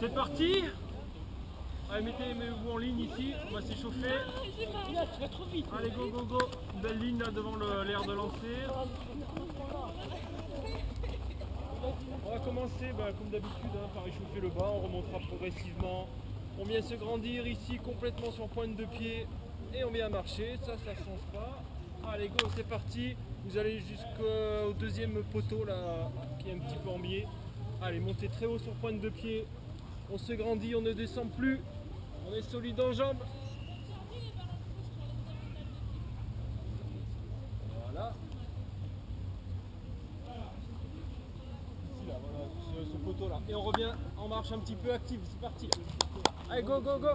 C'est parti. Allez, mettez-vous en ligne ici, on va s'échauffer. Allez, go, go, go. Une belle ligne là devant l'air de lancer. On va commencer comme d'habitude par échauffer le bas, on remontera progressivement. On vient se grandir ici complètement sur pointe de pied et on vient marcher, ça ne change pas. Allez, go, c'est parti. Vous allez jusqu'au deuxième poteau là, qui est un petit peu en biais. Allez, montez très haut sur pointe de pied. On se grandit, on ne descend plus. On est solide en jambes. Voilà. Ici, là, voilà, ce poteau là. Et on revient en marche un petit peu active. C'est parti. Allez, go, go, go.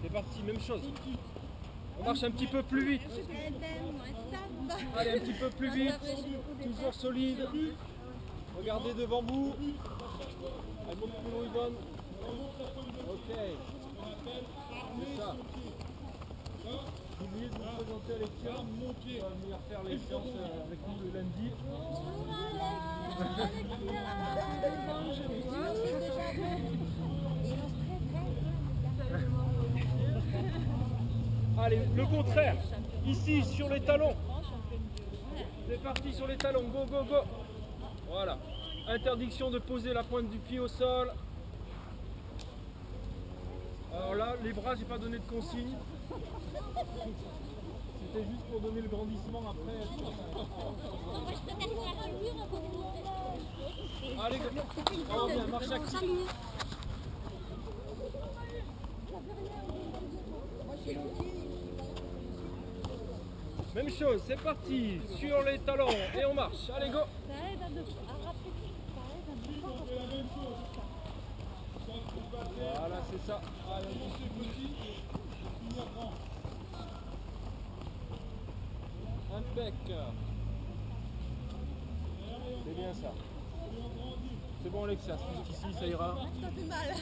C'est parti, même chose. On marche un petit peu plus vite. Allez, un petit peu plus vite. Toujours solide. Regardez devant vous. Elle monte plus loin, Yvonne. Ok. C'est ça. Oubliez de vous présenter à l'équipe. On va venir faire les séances avec nous le lundi. Allez, le contraire. Ici, sur les talons. C'est parti sur les talons. Go, go, go. Voilà. Interdiction de poser la pointe du pied au sol. Alors là, les bras, j'ai pas donné de consigne. C'était juste pour donner le grandissement après. Allez, go. On revient, marche active. Même chose, c'est parti, sur les talons et on marche. Allez, go. Voilà, c'est ça. Allez, impec. C'est bien ça. C'est bon, Alexia, ici, ça ira. Ça fait mal.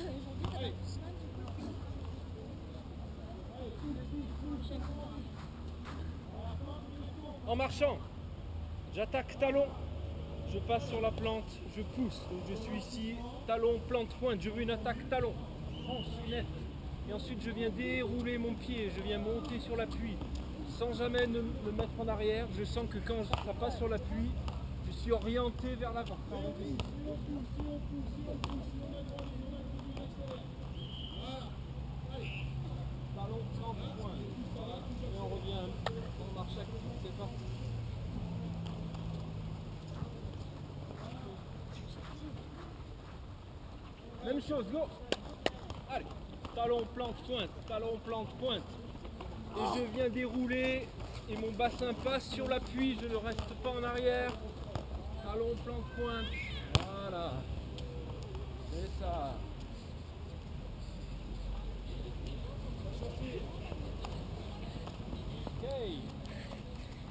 En marchant, j'attaque talon, je passe sur la plante, je pousse. Donc je suis ici, talon, plante, pointe. Je veux une attaque talon, franche, nette. Et ensuite je viens dérouler mon pied, je viens monter sur l'appui. Sans jamais me mettre en arrière, je sens que quand ça passe sur l'appui, je suis orienté vers l'avant. Talon, plante, pointe. Et on revient en marche active, c'est parti. Même chose, go. Allez, talon, plante, pointe. Et je viens dérouler et mon bassin passe sur l'appui, je ne reste pas en arrière. Talon, plante, pointe. Voilà. C'est ça. Ok.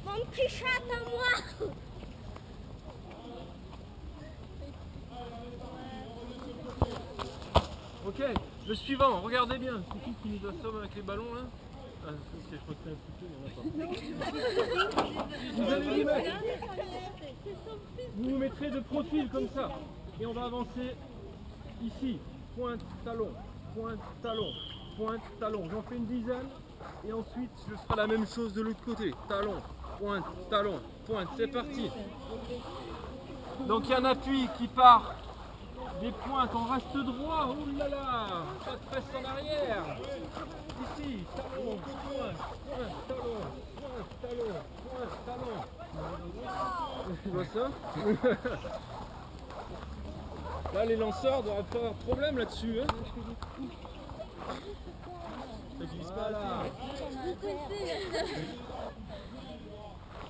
Mon petit chat à moi. Ok, le suivant, regardez bien. C'est qui nous assomme avec les ballons là? Ah, je crois que c'est un petit peu, il n'y en a pas. Vous allez vous mettre. Vous vous mettrez de profil comme ça. Et on va avancer ici. Pointe, talon, pointe, talon, pointe, talon. J'en fais une dizaine. Et ensuite, je ferai la même chose de l'autre côté. Talon, pointe, c'est parti. Donc il y a un appui qui part des pointes, on reste droit. Oh là là, pas de fesse en arrière. Ici, talon, pointe, talon. Tu vois ça? Là, les lanceurs doivent pas avoir de problème là-dessus. Hein. Ça glisse pas là.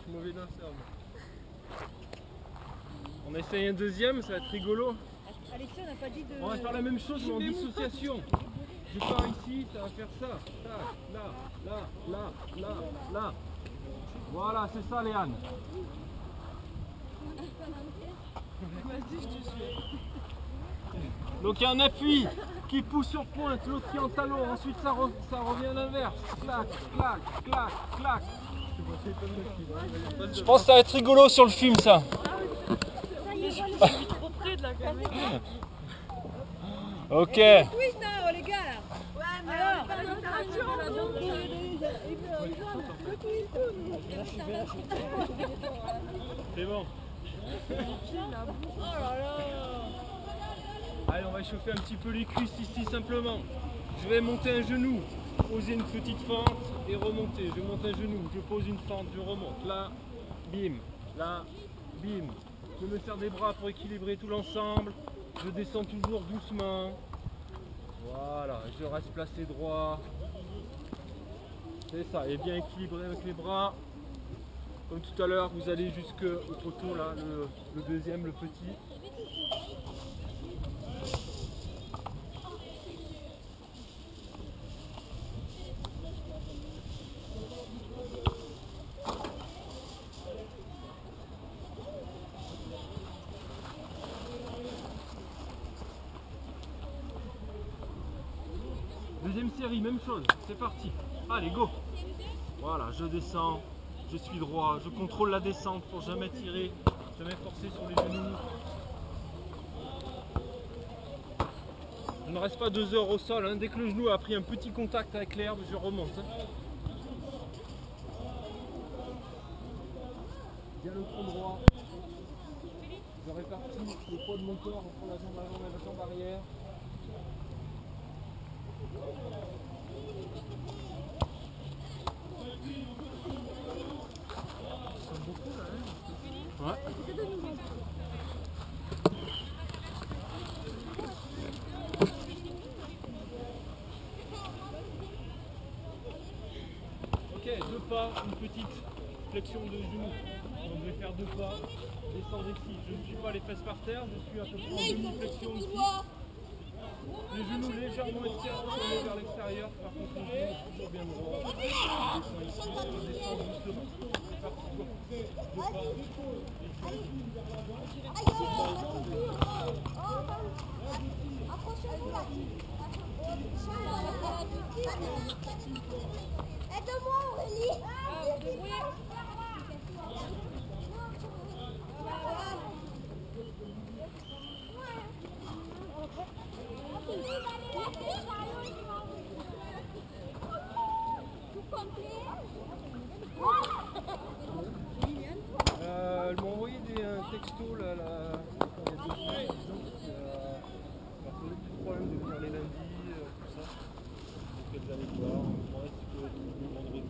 Mauvais lanceur. On essaye un deuxième, ça va être rigolo. Alexia, on n'a pas dit de... On va faire la même chose mais en dissociation. Je pars ici, ça va faire ça. Là. Voilà, c'est ça Léane. Vas-y, je te suis. Donc il y a un appui qui pousse sur pointe, l'autre qui est en talon, ensuite ça revient à l'inverse. Clac. Je pense que ça va être rigolo sur le film, ça. Trop près de la caméra. Ok. Oui, non, les gars. Ouais, mais alors, c'est bon. Oh là là. Allez, on va chauffer un petit peu les cuisses ici simplement. Je vais monter un genou, poser une petite fente et remonter. Je monte un genou, je pose une fente, je remonte. Là, bim. Là, bim. Je me serre des bras pour équilibrer tout l'ensemble. Je descends toujours doucement. Voilà, je reste placé droit. C'est ça, et bien équilibré avec les bras. Comme tout à l'heure, vous allez jusqu'au poteau là, le deuxième, le petit. Deuxième série, même chose, c'est parti. Allez, go. Voilà, je descends, je suis droit, je contrôle la descente pour jamais tirer, jamais forcer sur les genoux. Je ne reste pas 2 heures au sol, hein. Dès que le genou a pris un petit contact avec l'herbe, je remonte. Hein. Bien le front droit. Je répartis le poids de mon corps entre la jambe avant et la jambe arrière. Ouais. Ok, 2 pas, une petite flexion de genoux. Donc je vais faire 2 pas, descendre ici. Je ne suis pas les fesses par terre, je suis à peu près en demi-flexion ici. Les genoux légèrement tournés vers l'extérieur, par contre le genou est toujours bien droit. Je descends ici, je descends doucement. C'est parti, go. 2 pas. Aide-moi Aurélie. Elle m'a envoyé un texto là, il y a 2 jours, disant qu'il y a plus de problème de venir les lundis, tout ça. Donc elles allaient voir, moi est-ce que le vendredi.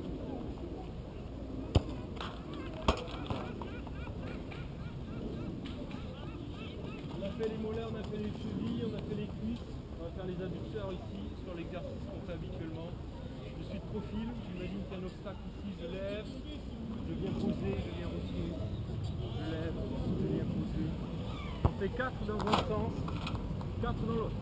On a fait les mollets, on a fait les chevilles, on a fait les cuisses, on va faire les adducteurs ici, sur l'exercice qu'on fait habituellement. Je suis de profil, j'imagine qu'il y a un obstacle ici, je lève, je viens poser, je viens retirer. Je lève, je viens poser. On fait 4 dans un sens, 4 dans l'autre.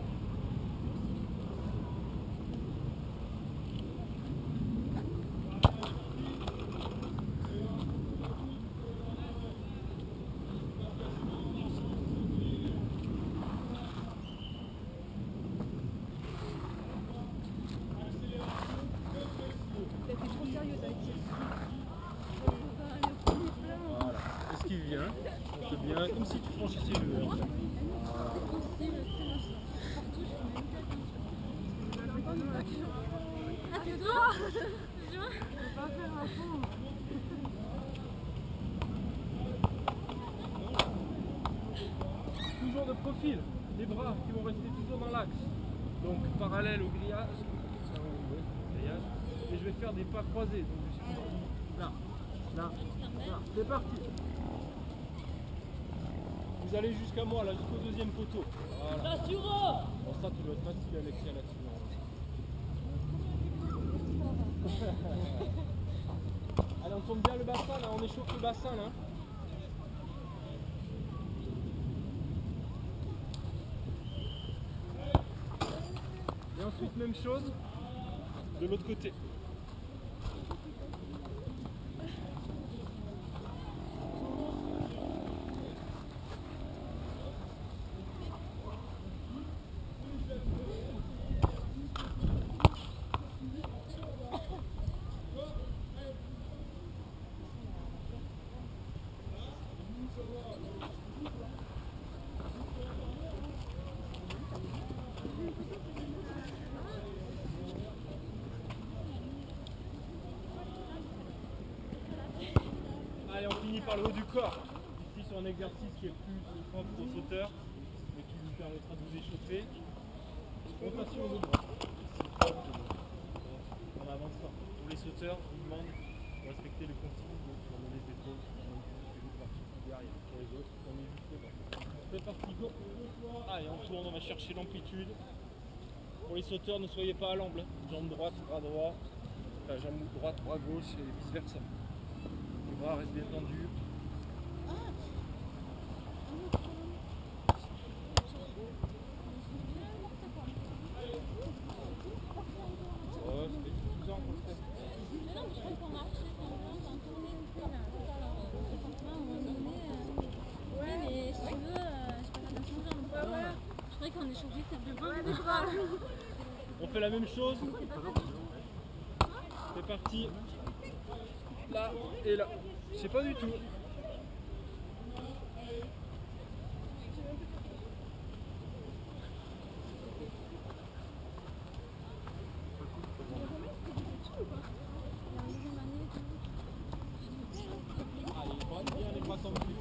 Voilà, esquive bien, monte bien, comme si tu franchissais le mur. Toujours de profil, les bras qui vont rester toujours dans l'axe. Donc parallèle au grillage, et je vais faire des pas croisés. Donc je suis ici, là, là, là. C'est parti. Vous allez jusqu'à moi, là, jusqu'au deuxième poteau. Voilà. Bon, ça, tu dois être facile, Alexia, là-dessus. Allez, on tourne bien le bassin, là, on échauffe le bassin, là. Et ensuite, même chose, de l'autre côté. par le haut du corps. Ici sur un exercice qui est plus propre au sauteur, mais qui vous permettra de vous échauffer. Rotation au dos. On avance pas. Pour les sauteurs, je vous demande de respecter le consigne, donc on met les épaules, et vous partez derrière. Pour les autres, on est juste devant. C'est parti, go. Allez, on tourne, on va chercher l'amplitude. Pour les sauteurs, ne soyez pas à l'amble. Jambe droite, bras droit. Enfin, jambe droite, bras gauche et vice versa. Les bras restent bien tendus. On fait la même chose. C'est parti. Là et là. Je sais pas du tout. Allez, bien les bras tendus.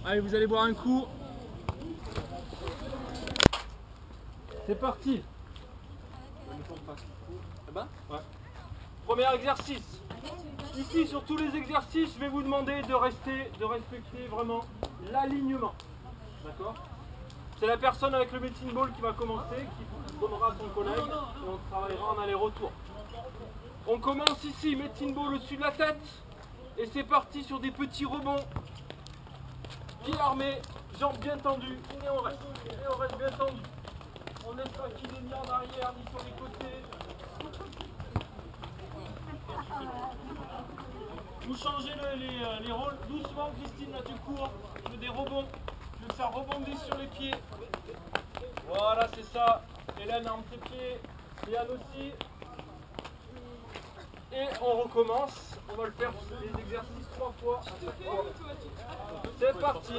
Allez, vous allez boire un coup. C'est parti. Ouais. Premier exercice. Ici, sur tous les exercices, je vais vous demander de respecter vraiment l'alignement. D'accord? C'est la personne avec le medicine ball qui va commencer, qui donnera à son collègue, et on travaillera en aller-retour. On commence ici, medicine ball au-dessus de la tête, et c'est parti sur des petits rebonds. Pied armé, jambes bien tendues, et on reste bien tendu. On n'est pas qui ni en arrière, ni sur les côtés. Vous changez les rôles doucement, Christine, là tu cours. Je veux des rebonds, je veux que ça rebondisse sur les pieds. Voilà, c'est ça. Hélène arme ses pieds, Yann aussi. Et on recommence. On va le faire sur les exercices 3 fois. C'est parti.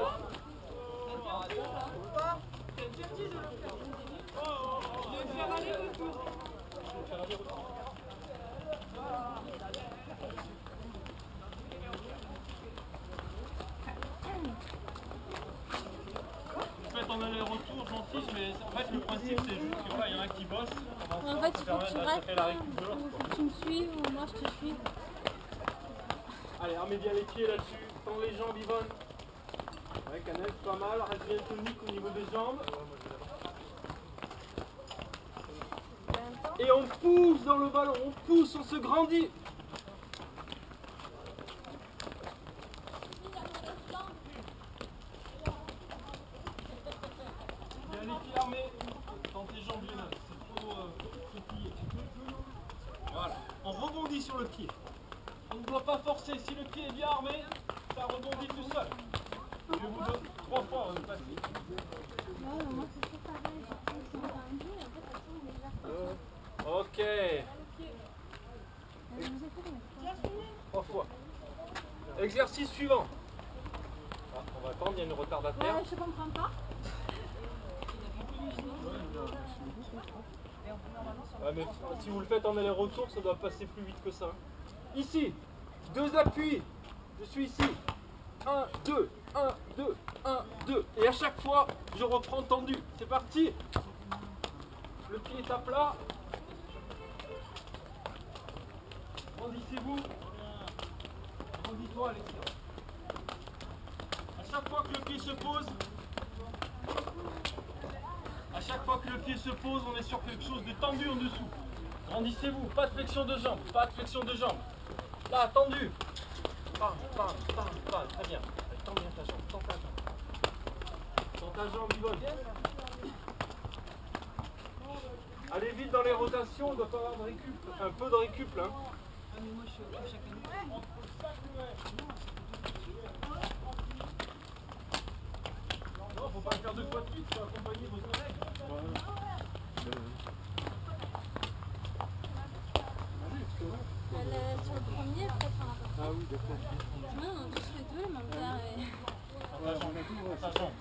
Vous faites en aller-retour, j'en fiche, mais en fait le principe c'est juste que voilà, il y en a qui bossent. En fait, il faut que tu restes, faut que tu me suives ou moi je te suis. Allez, armez bien les pieds là-dessus, tends les jambes Yvonne. Ouais, Canel, pas mal, reste bien tonique au niveau des jambes. Et on pousse dans le ballon, on pousse, on se grandit. Bien les pieds armés, tends tes jambes bien, c'est trop plié. Voilà, on rebondit sur le pied. On ne doit pas forcer, si le pied est bien armé, ça rebondit tout seul. Je vous donne 3 fois, on est passé. Moi c'est toujours pareil, j'ai fait un jeu, en fait ça semble déjà. Ok. 3 fois. Exercice suivant. Ah, on va attendre, il y a une retardataire. Ouais, je comprends pas. Ouais, mais si vous le faites en aller-retour, ça doit passer plus vite que ça. Ici, 2 appuis. Je suis ici. 1, 2, 1, 2, 1, 2. Et à chaque fois, je reprends tendu. C'est parti. Le pied est à plat. Grandissez-vous. Grandis-toi, Alexia. À chaque fois que le pied se pose, on est sur quelque chose de tendu en dessous. Grandissez-vous, pas de flexion de jambe, pas de flexion de jambe. Là, tendu. Bam, bam, bam, bam. Très bien. Allez, tends bien ta jambe, tends ta jambe. Tends ta jambe, Yvonne. Allez vite dans les rotations, on doit pas avoir de récup. Un peu de récup, hein. Non, faut pas le faire 2 fois de suite, faut accompagner vos collègues. Sur le premier, peut-être. Ah oui, d'accord. Non, je fais 2, mais on va. Sachant.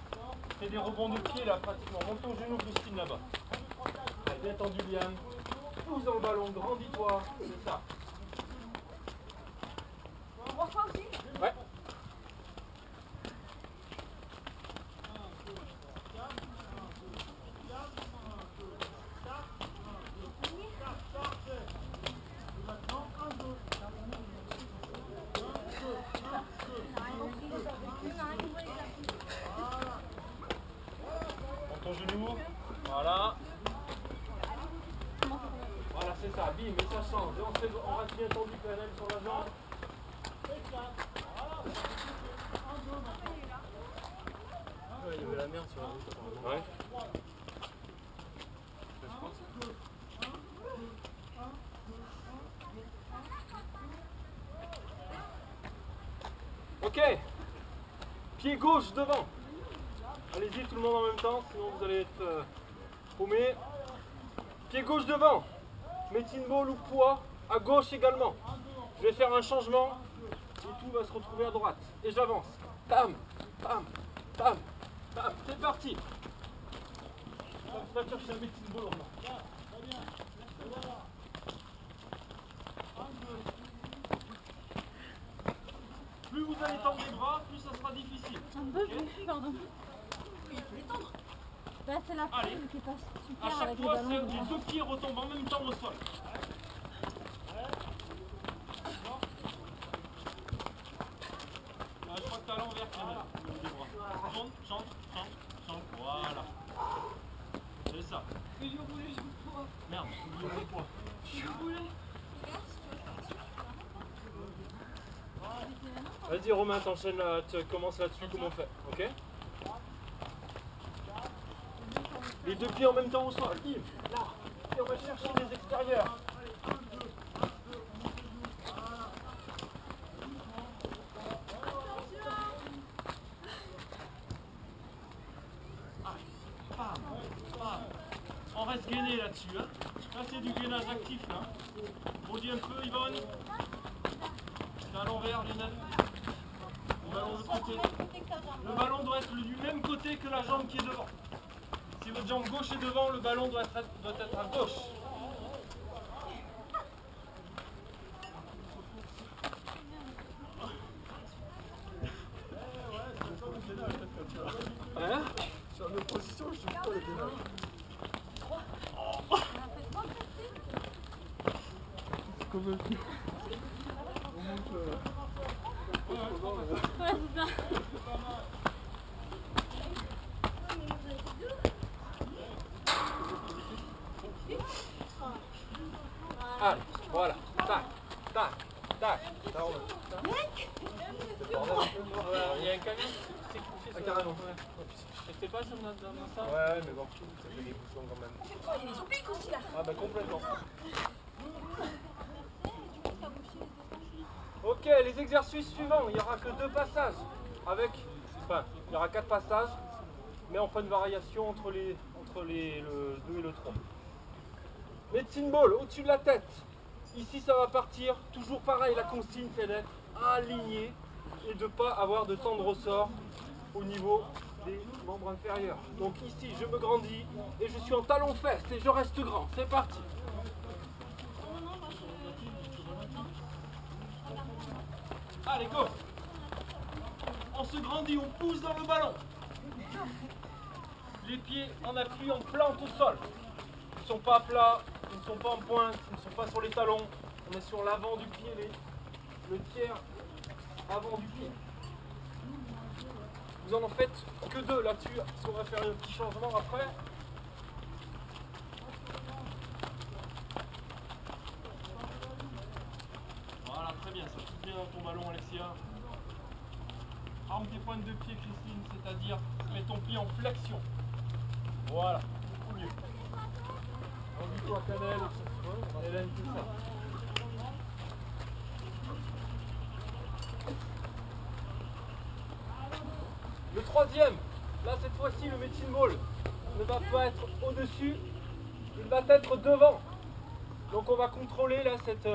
Fais des rebonds de pied là pratiquement. Monte ton genou, Christine, là-bas. Bien tendu, Liane. Pousse dans le ballon, grandis-toi. C'est ça. Ouais. Ton genou, voilà. Voilà, c'est ça, bim, et ça change. Et on reste bien tendu, PNL sur la jambe. Ouais, il y avait la merde sur la route. Ouais. Ok. Pied gauche devant. Allez-y tout le monde en même temps, sinon vous allez être paumé. Pied gauche devant. Medicine ball ou poids à gauche également. Je vais faire un changement et tout va se retrouver à droite. Et j'avance. Tam, tam, tam, tam. C'est parti. On va chercher un medicine ball en bas. Plus vous allez tendre les bras, plus ça sera difficile. Un peu plus, pardon. Là, c'est la femme qui passe À super chaque avec les fois, ballons. les deux pieds retombent en même temps au sol. Je crois que t'as l'envers, les bras. Chante, chante, chante, chante. Voilà. C'est ça. Merde, je oublie le poids. Vas-y Romain, t'enchaînes là, tu commences là-dessus comme on fait, ok? Les deux pieds en même temps au sol, bim, là, et on va chercher les extérieurs. On reste gainé là-dessus, hein. Là c'est du gainage actif, hein. Bondis un peu Yvonne. C'est à l'envers, Lionel. Le ballon de côté. Le ballon doit être du même côté que la jambe qui est devant. Si votre jambe gauche est devant, le ballon doit être à gauche. Hein? Je suis en opposition, je suis pas le gainage. Convaincu. On monte Ouais, c'est ça. Allez, voilà. Tac, tac, tac. Il y a un camion qui s'est couché. Ah, carrément. C'était pas sur notre ça? Ouais, mais bon, ça fait des bouchons quand même. Ils ont piqué aussi là. Ah, bah complètement. Ok, les exercices suivants, il n'y aura que 2 passages. Enfin, il y aura 4 passages, mais on fera une variation entre le 2 et le 3. Medicine ball, au-dessus de la tête. Ici, ça va partir. Toujours pareil, la consigne, c'est d'être aligné et de ne pas avoir de temps de ressort au niveau des membres inférieurs. Donc ici, je me grandis et je suis en talon-fesse et je reste grand. C'est parti. Allez, go! On se grandit, on pousse dans le ballon. Les pieds en appui, on plante au sol. Ils ne sont pas plats, ils ne sont pas en pointe, ils ne sont pas sur les talons. On est sur l'avant du pied, le tiers avant du pied. Vous en faites que 2 là-dessus, parce qu'on va faire un petit changement après. Voilà, très bien, ça touche bien dans ton ballon, Alexia. Arme tes pointes de pied, Christine, c'est-à-dire mets ton pied en flexion. Voilà, beaucoup mieux. Envie-toi, Canel, Hélène, tout ça. Le troisième, là cette fois-ci le medicine ball ne va pas être au-dessus, il va être devant. Donc on va contrôler là cette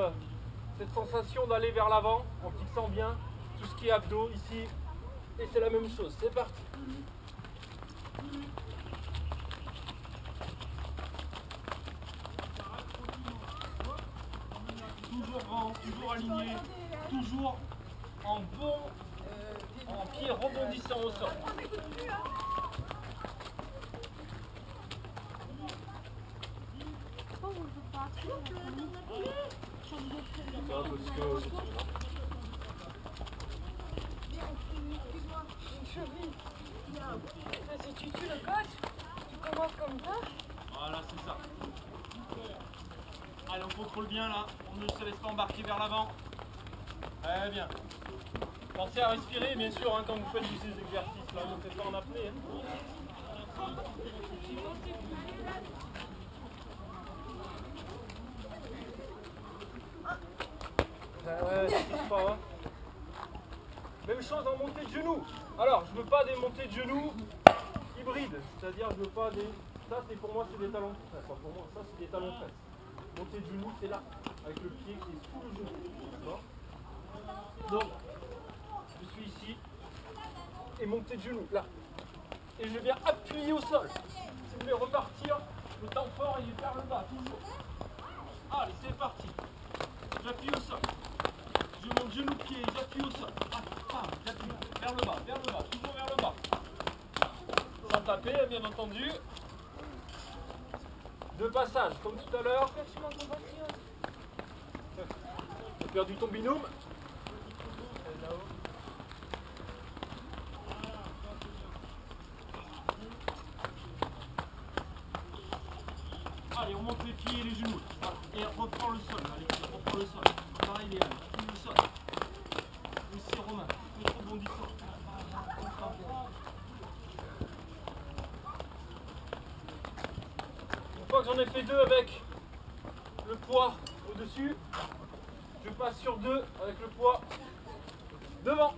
sensation d'aller vers l'avant en fixant bien tout ce qui est abdos ici. Et c'est la même chose, c'est parti. Toujours rang, toujours aligné, toujours en pied rebondissant au sol. Si tu tues le coach, tu commences comme ça. Voilà, c'est ça. Allez, on contrôle bien là, on ne se laisse pas embarquer vers l'avant. Très bien. Pensez à respirer, bien sûr, hein, quand vous faites ces exercices là, ne faites pas en apnée. Hein. Ouais, ça touche pas, hein. Même chose en montée de genoux. Alors, je veux pas des montées de genoux hybrides, c'est-à-dire je veux pas des... Ça, c'est pour moi, c'est des talons. Enfin, pas pour moi, ça, c'est des talons fesses. Montée de genoux, c'est là, avec le pied qui est sous le genou. D'accord ? Donc, je suis ici, et montée de genoux, là. Et je viens appuyer au sol. Si je vais repartir, le temps fort, il est vers le bas, toujours. Allez, c'est parti. J'appuie au sol. Je monte genou pied, j'appuie au sol. J'appuie vers le bas, toujours vers le bas. Sans taper, bien entendu. Deux passages, comme tout à l'heure. J'ai perdu ton binôme. Allez, on monte les pieds et les genoux. Voilà. Et on reprend le sol. Allez, on reprend le sol. Pareil, les le sol. Ici, Romain. Le rebondissant. Une fois que j'en ai fait deux avec le poids au-dessus, je passe sur deux avec le poids devant.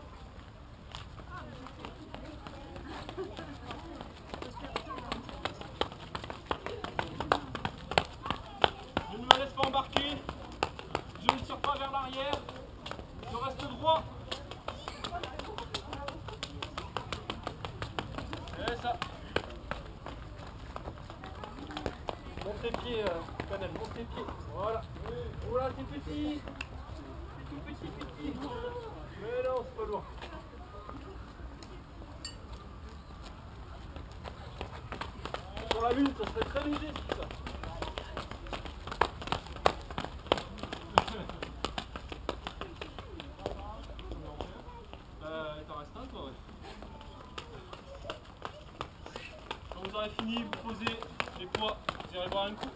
Je ne me laisse pas embarquer. Je ne tire pas vers l'arrière. Je reste droit. Et ça. Monte les pieds, Canel, monte les pieds. Voilà. Voilà, c'est petit. C'est tout petit. Mais non, c'est pas loin. Sur la lune, ça serait très léger tout ça. T'en restes un, toi, ouais. Quand vous aurez fini, vous posez les poids, vous irez boire un coup.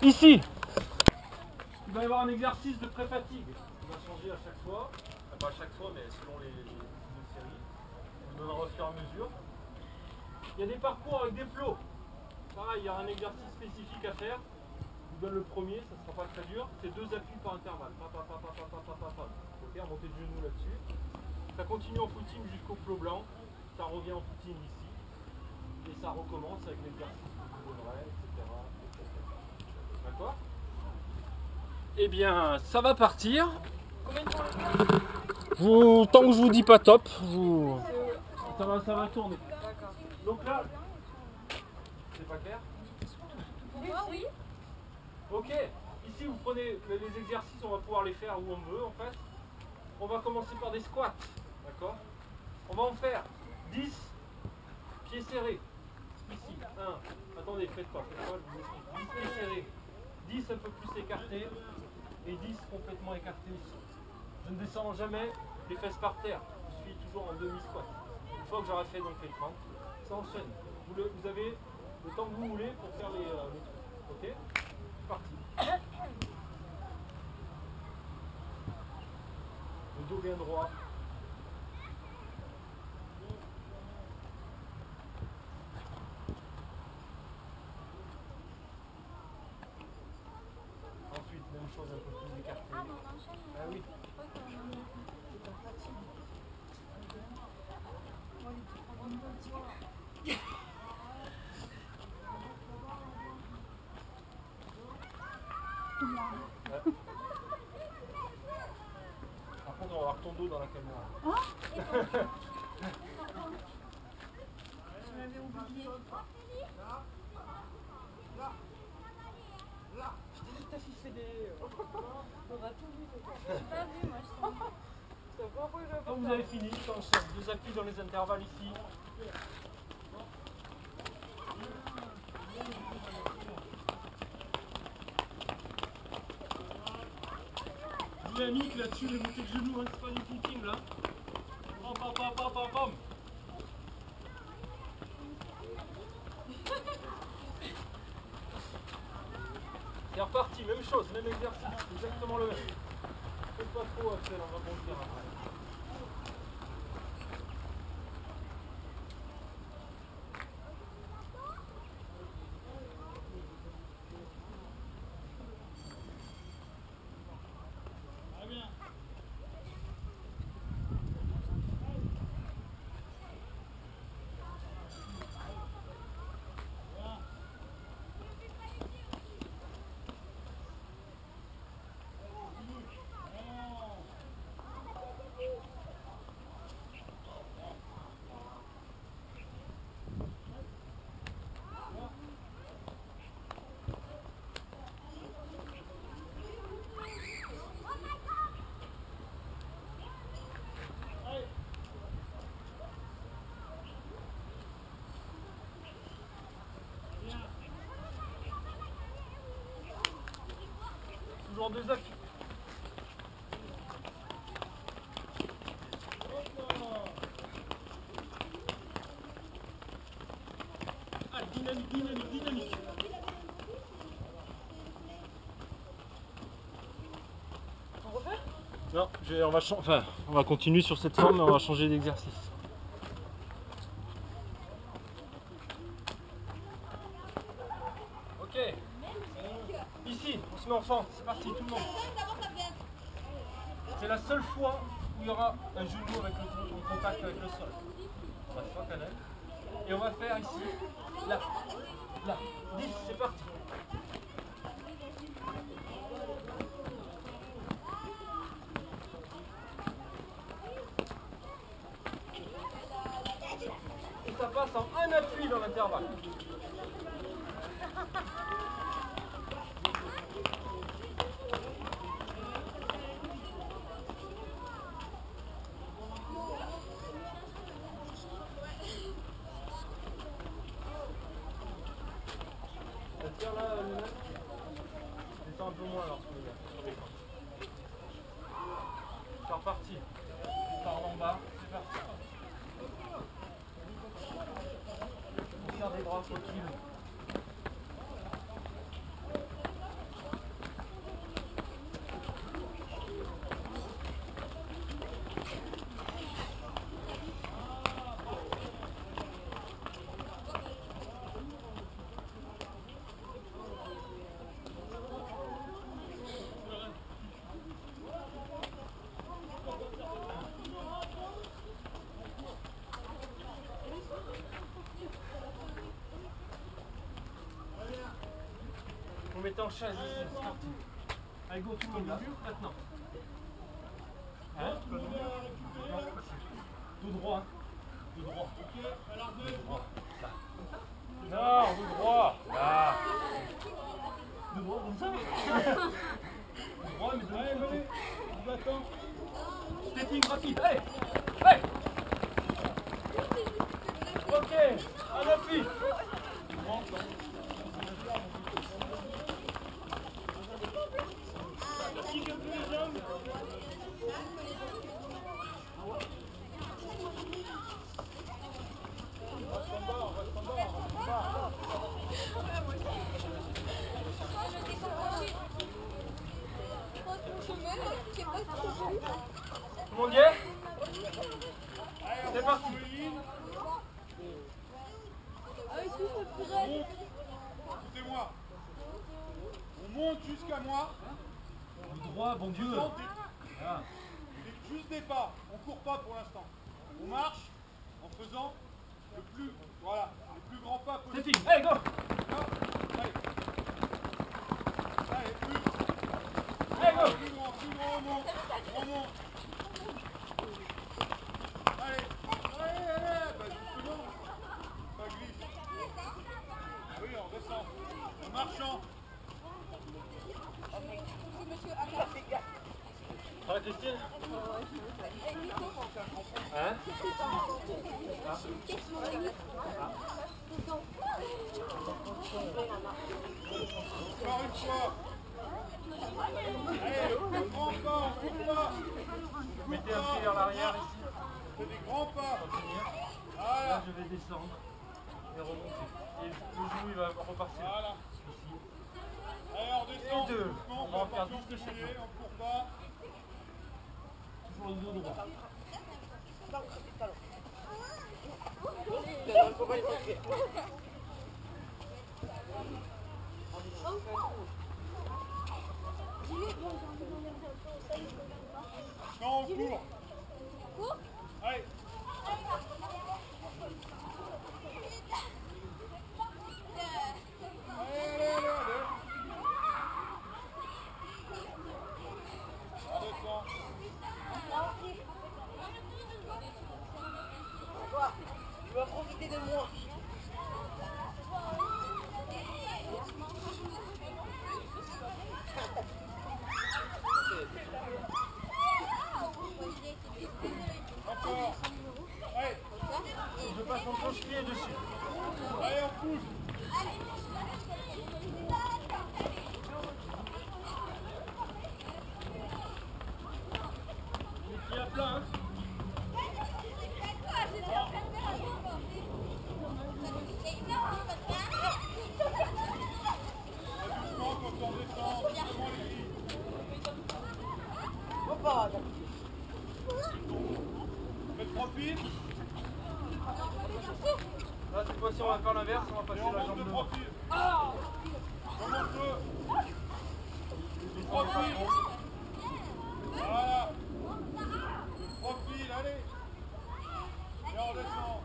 Ici, il va y avoir un exercice de pré-fatigue. Il va changer à chaque fois. Enfin, pas à chaque fois, mais selon les séries. On donnera au fur et à mesure. Il y a des parcours avec des flots. Pareil, il y a un exercice spécifique à faire. Je vous donne le premier, ça ne sera pas très dur. C'est 2 appuis par intervalle. Ok, on montée de genoux là-dessus. Ça continue en footing jusqu'au flot blanc. Ça revient en footing ici. Et ça recommence avec l'exercice que je vous donnerai, etc. D'accord ? Eh bien, ça va partir. Combien de temps le Tant que je vous dis pas top, ça va tourner. D'accord. Donc là, c'est pas clair ? Oui. Ok, ici vous prenez les exercices, on va pouvoir les faire où on veut en fait. On va commencer par des squats, d'accord ? On va en faire 10 pieds serrés. Ici, 1, attendez, faites pas, je vous explique. 10 pieds serrés, 10 un peu plus écartés et 10 complètement écartés ici. Je ne descends jamais les fesses par terre, je suis toujours en demi-squat. Une fois que j'aurai fait donc les 30, ça enchaîne. Vous avez le temps que vous voulez pour faire les trucs, ok ? Parti. Le dos bien droit. Ensuite, même chose un peu plus écartée. Ah, mais on enchaîne. Ah oui. on va avoir ton dos dans la caméra. Je m'avais oublié. Là, je t'ai dit que ta fille fait des... On a tout vu. Je n'ai pas vu, moi, je t'en dis. Quand vous avez fini, on sort 2 appuis dans les intervalles ici. Dynamique là-dessus, les montées de genoux, hein, c'est pas du footing là. Pam pam pam pam pam pam. C'est reparti, même chose, même exercice, exactement le même. Faites pas trop Axel, on va bondir après. Toujours 2 appuis. Allez, dynamique, dynamique, dynamique. On refait? Non, on va continuer sur cette forme, mais on va changer d'exercice. Ok. Ici, on se met en fente. C'est parti, tout le monde. C'est la seule fois où il y aura un genou avec le contact avec le sol. On va faire canal. Et on va faire ici, là, là. 10, c'est parti. Et ça passe en un appui dans l'intervalle. Tiens là, descends un peu moins alors sur les gars. C'est reparti. Par en bas, c'est parti. On faire des bras tranquilles. Vous mettez en chaise ici, c'est parti. Allez go tout le monde là, maintenant. Hein? Non, tout droit. Tout droit. Ok, alors deux. Droit. Là. Non, tout droit. Là. Tout droit comme ça. Tout droit, mais de l'autre côté. Vous attends. Stepping rapide, allez. Allez. Ok, un appui. Tout le monde y est? C'est parti. Écoutez-moi. On monte jusqu'à moi. Du droit, bon Dieu. Voilà. Juste des pas. On court pas pour l'instant. On marche en faisant le plus, voilà, les plus grands pas C'est possible. fini. Allez, go. Allez. Allez, plus. Allez, go. Plus loin, on monte. On monte. En marchant. Ça va, Christine? Hein? Encore une fois. Allez, le grand pas, on court pas. Mettez un pied vers l'arrière ici. C'est des grands pas. Là, Voilà. je vais descendre et remonter. Et le genou, il va repartir. Voilà. Ici. Allez, on descend. Et deux. Doucement, On va en faire attention, 10 de chaque fessiers, on court pas. Toujours le dos droit. Non, on court. Allez. Allez. On descend. Tu vas profiter de moi. Encore. Allez. Je passe mon cloche-pied dessus. Allez, on pousse. Les pieds à plat, hein. Doucement quand on descend. Doucement les filles. Faites profil. Là, cette fois-ci, on va faire l'inverse. On va Et passer on la monte jambe de devant. profil. Remonte-le. Du profil. Voilà. Du profil, allez. Et on descend.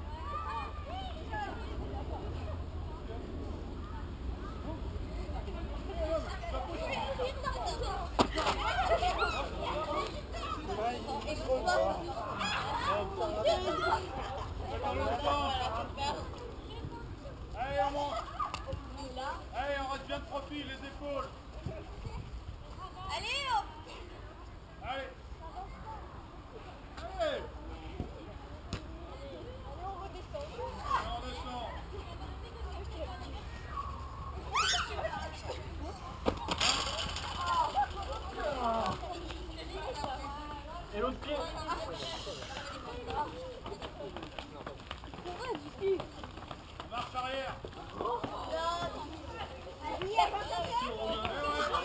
Dans le temps. Allez, on monte. Allez, on reste bien de profil, les épaules. Allez, Allez. Allez. on redescend. Et on descend. Et l'autre pied. Marche arrière.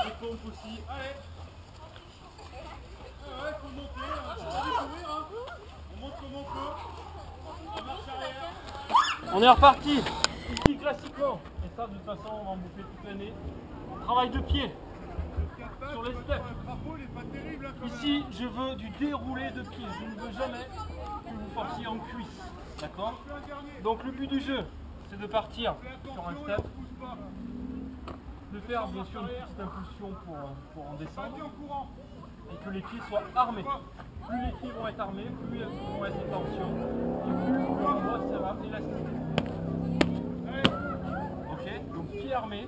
Les pompes aussi. Allez. Ouais, faut monter. Faut pas découvrir, hein. On monte comme on peut. On marche arrière. On est reparti. Ici, classiquement. Et ça, de toute façon, on va en bouffer toute l'année. Travail de pied. Sur les steps. Le crapaud, il est pas terrible, hein, quand même. Ici, je veux du déroulé de pied. Je ne veux jamais que vous forciez en cuisse. D'accord? Fais un dernier. Donc, le but du jeu, c'est de partir Fais sur un attention, et step. on pousse pas. De faire bien sûr une petite impulsion pour en Vas-y descendre. en courant. Et que les pieds soient armés. Plus les pieds vont être armés, plus ils vont être en tension. Et plus le doigt sera élastique. Allez. Ok? Donc pied armé.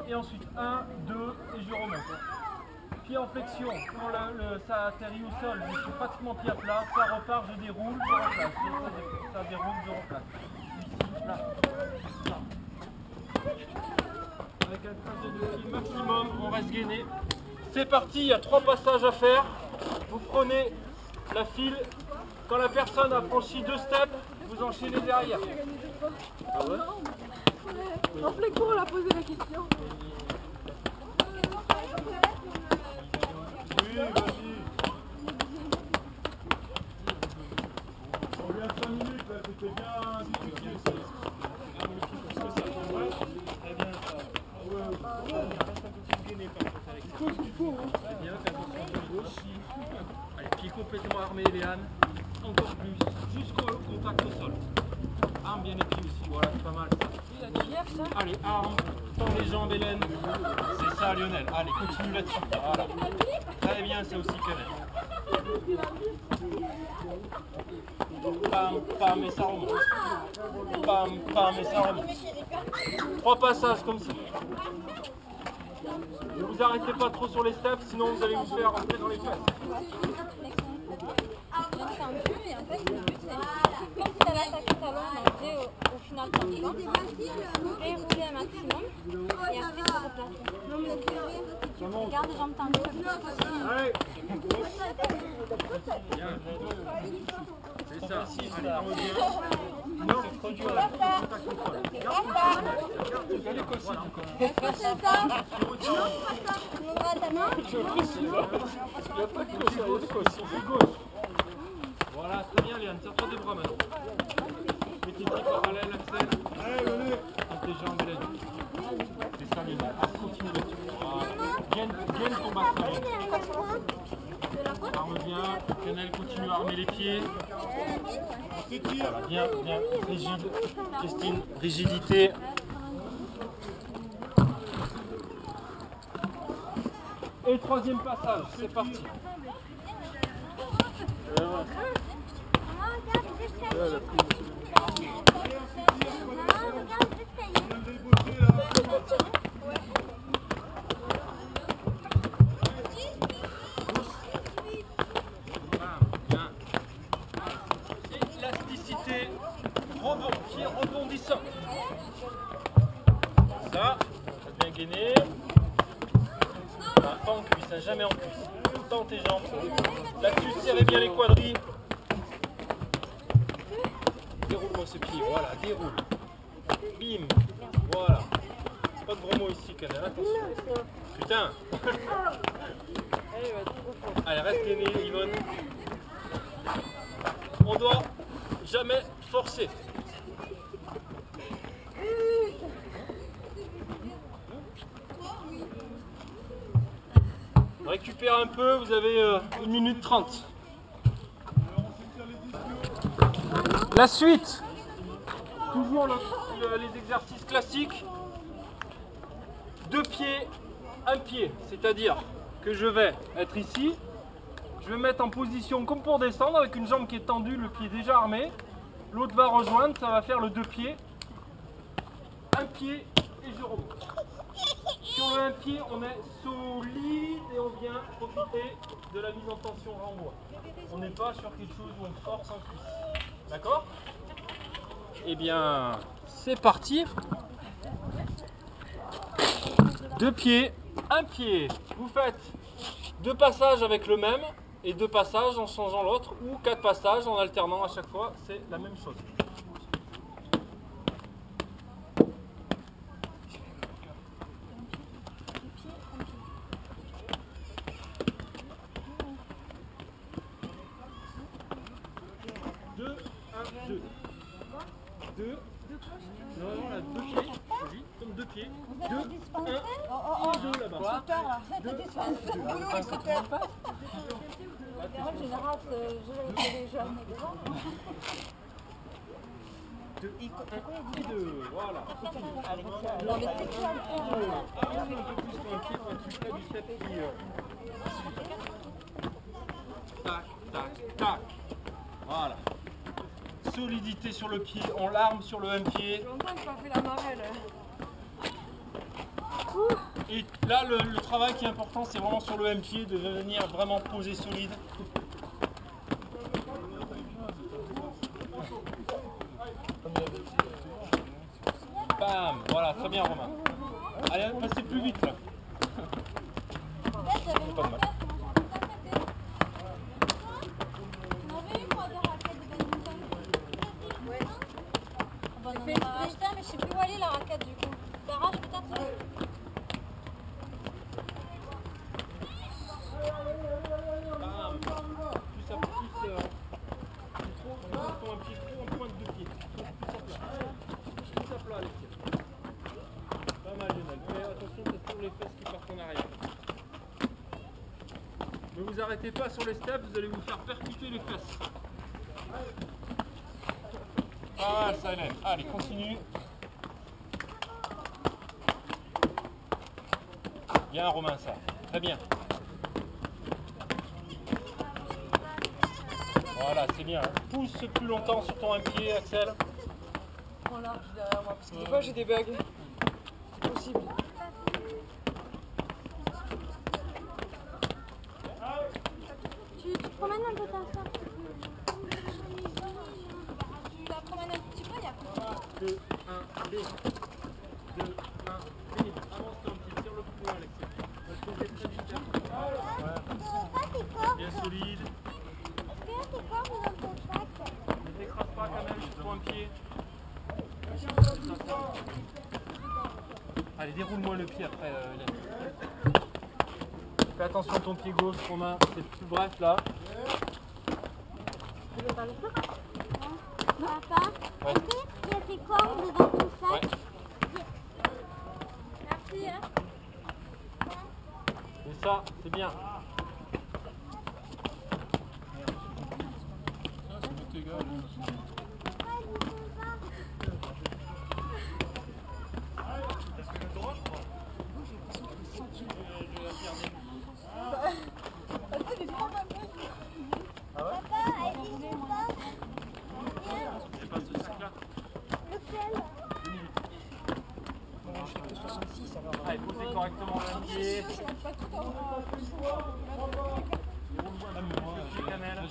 Et ensuite 1, 2 et je remonte. Pied en flexion. Quand ça atterrit au sol, je suis pratiquement pied à plat. Ça repart, je déroule, je replace. Ça déroule, je replace. Ici, là. Là. Avec un trajet de pied maximum, on reste gainé. C'est parti, il y a 3 passages à faire. Vous prenez la file. Quand la personne a franchi 2 steps, vous enchaînez derrière. Ah ouais? En plein cours, on a posé la question. Oui, vas-y. On vient 5 minutes, là, c'était bien difficile. Allez, pied complètement armé, Léane. Encore plus, jusqu'au contact au sol. Arme bien les pieds aussi, voilà, c'est pas mal. Allez, arme, tends les jambes, Hélène. C'est ça, Lionel. Allez, continue là-dessus. Voilà. Très bien, c'est aussi Hélène. Pam, pam, et ça remonte. Pam, pam, et ça remonte. 3 passages comme ça. Ne vous arrêtez pas trop sur les steps, sinon vous allez vous faire rentrer dans les fesses. C'est un but et en fait le but c'est comme si tu avais attaqué ta langue dans le au final par exemple, dérouler un maximum et après te replacer. Garde les jambes tendues. Allez. C'est ça. Allez, on revient. Non, c'est trop dur. Voilà, très bien, Léane. Serre-toi des bras maintenant. Mets tes pieds parallèles, Axel. Allez, venez. Tes jambes, Léane. C'est ça, Léane. Continue là-dessus. Viens ton bassin. Ça revient. Canel continue à armer les pieds. Voilà, bien, bien. Rigide. Christine, rigidité. Et le 3e passage, c'est parti. Élasticité, pied rebondissant. Ça bien gainé. Pas en cuisse, hein, jamais en cuisse. Tout le temps tes jambes. Là-dessus, serrez bien les quadris. Déroule-moi ce pied, voilà, déroule. Bim, voilà. Pas de gros mots ici, Canel, attention. Putain. Allez, reste gainé, Yvonne. On doit jamais forcer. Récupère un peu, vous avez 1 minute 30. La suite, toujours les exercices classiques. 2 pieds, 1 pied, c'est-à-dire que je vais être ici, je vais mettre en position comme pour descendre avec une jambe qui est tendue, le pied déjà armé, l'autre va rejoindre, ça va faire le 2 pieds, 1 pied et je remonte. Sur le 1 pied, on est solide et on vient profiter de la mise en tension renvoi. On n'est pas sur quelque chose où on force en cuisse. D'accord? Eh bien, c'est parti. 2 pieds, 1 pied. Vous faites 2 passages avec le même et 2 passages en changeant l'autre ou 4 passages en alternant à chaque fois. C'est la même chose. Non, là, 2 pieds, vas-y, comme 2 pieds. 2, 1, 2 là-bas. Quoi? 2, 1, 2. En général, je les jeunes. 2, 1 et 2, voilà. Non, mais c'est ça. Tac, tac, tac. Voilà. Solidité sur le pied, on l'arme sur le 1 pied. Et là, le travail qui est important, c'est vraiment sur le 1 pied, de venir vraiment poser solide. Bam, voilà, très bien Romain. Allez, passez plus vite là. Pas de mal. Putain, mais je sais plus où aller la raquette du coup. T'arraches peut-être? Bam. Plus ça, plus trop un pied, trop en pointe de pied. Plus à plat les pieds. Pas mal Lionel. Mais attention, ça tourne les fesses qui partent en arrière. Ne vous arrêtez pas sur les steps, vous allez vous faire percuter les fesses. Ah, ça élève. Allez, continue. Bien, Romain, ça. Très bien. Voilà, c'est bien. Pousse plus longtemps sur ton un pied, Axel. Prends l'arbre derrière moi, parce que des fois j'ai des bugs. C'est possible. Tu promènes un peu ta soeur. Tu la promènes un petit peu, il y a 2, 1, B. 2, 1, B. Avance un petit, tire le plus loin, Alexis. Parce que j'ai très vite. Bien solide. Ne t'écrase pas quand même sur ton pied. Allez, déroule-moi le pied après, Hélène. Fais attention à ton pied gauche, Romain. C'est plus bref là. Tu veux pas le faire? Papa, Ouais. est-ce qu'il y a tes cordes dans ton sac? Ouais. Merci. Hein. Et ça, c'est bien. Allez, posez correctement le pied. Cannelle.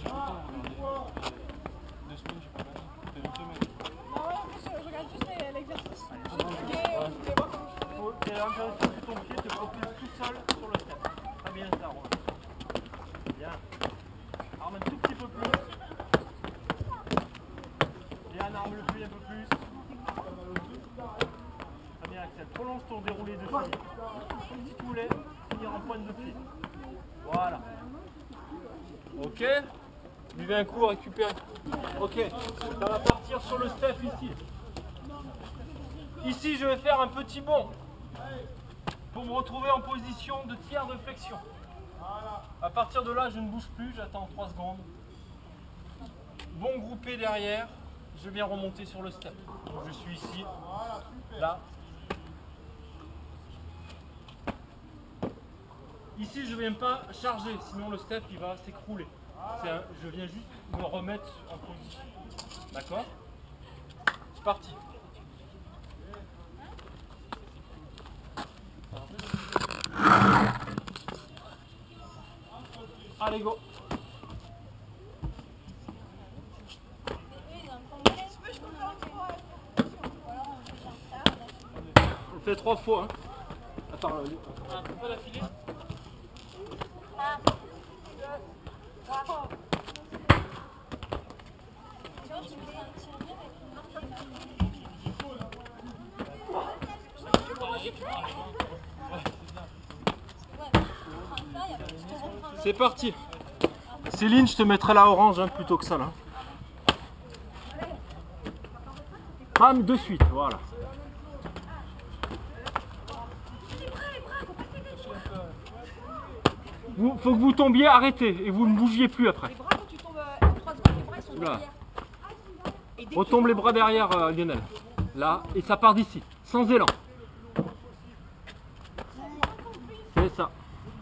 Et là, ton pied te propulse tout seul sur le step. Très bien ça, Romain. Bien. Arme un tout petit peu plus. Et arme le pied un peu plus. Très bien, Axel. Prolonge ton déroulé de cheville. Si tu voulais finir en pointe de pied. Voilà. Ok. Buvez un coup, récupérez. Ok. Ça va partir sur le step ici. Ici, je vais faire un petit bond pour me retrouver en position de tiers de flexion. À partir de là, je ne bouge plus, j'attends 3 secondes. Bond groupé derrière, je viens remonter sur le step. Donc je suis ici, là. Ici, je ne viens pas charger, sinon le step il va s'écrouler. Je viens juste me remettre en position. D'accord? C'est parti. Allez, go. On fait 3 fois. Hein. Attends, un peu d'affilée. C'est parti. Céline, je te mettrai la orange hein, plutôt que ça là. Bam, de suite, voilà. Faut que vous tombiez, arrêtez, et vous ne bougiez plus après. Les bras, quand tu tombes en 3 secondes, les bras ils sont Oula. derrière. Et dès Retombe les bras derrière, Lionel. Là, et ça part d'ici, sans élan. C'est ça.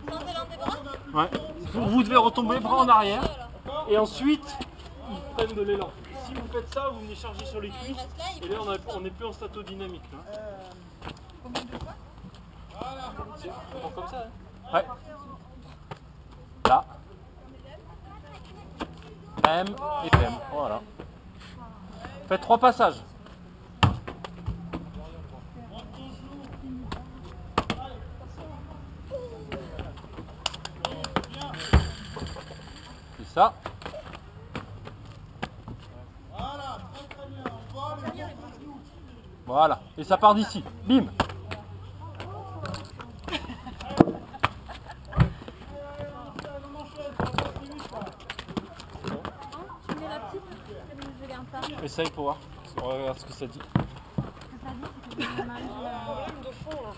Sans élan des bras? Ouais. Vous devez retomber les bras en arrière, et ensuite, ils prennent de l'élan. Si vous faites ça, vous venez charger sur les cuisses, et là, on n'est plus en statodynamique. Là. C'est bon comme ça, hein. Ouais. Là. M et M. Voilà. Faites 3 passages. C'est ça. Voilà. Et ça part d'ici. Bim. Tu mets la petite? Je regarde pas. Essaye pour voir. On va regarder ce que ça dit. Ce que ça dit, c'est que j'ai une image. de fond là.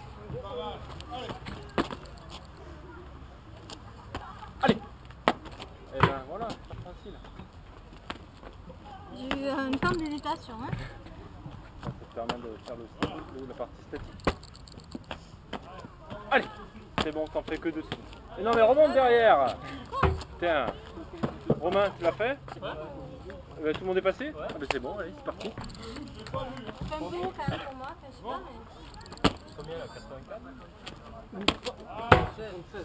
Allez. Et ben voilà, c'est facile. J'ai eu une forme d'hésitation. Hein. Ça te permet de faire la partie statique. Allez. C'est bon, t'en fais que 2 secondes. Mais non mais remonte derrière. Tiens. Romain, tu l'as fait? Ouais. Tout le monde est passé? Ouais. Ah bah c'est bon, allez, c'est parti. C'est un peu haut quand même pour moi, enfin, je sais pas, mais... Combien là? 84?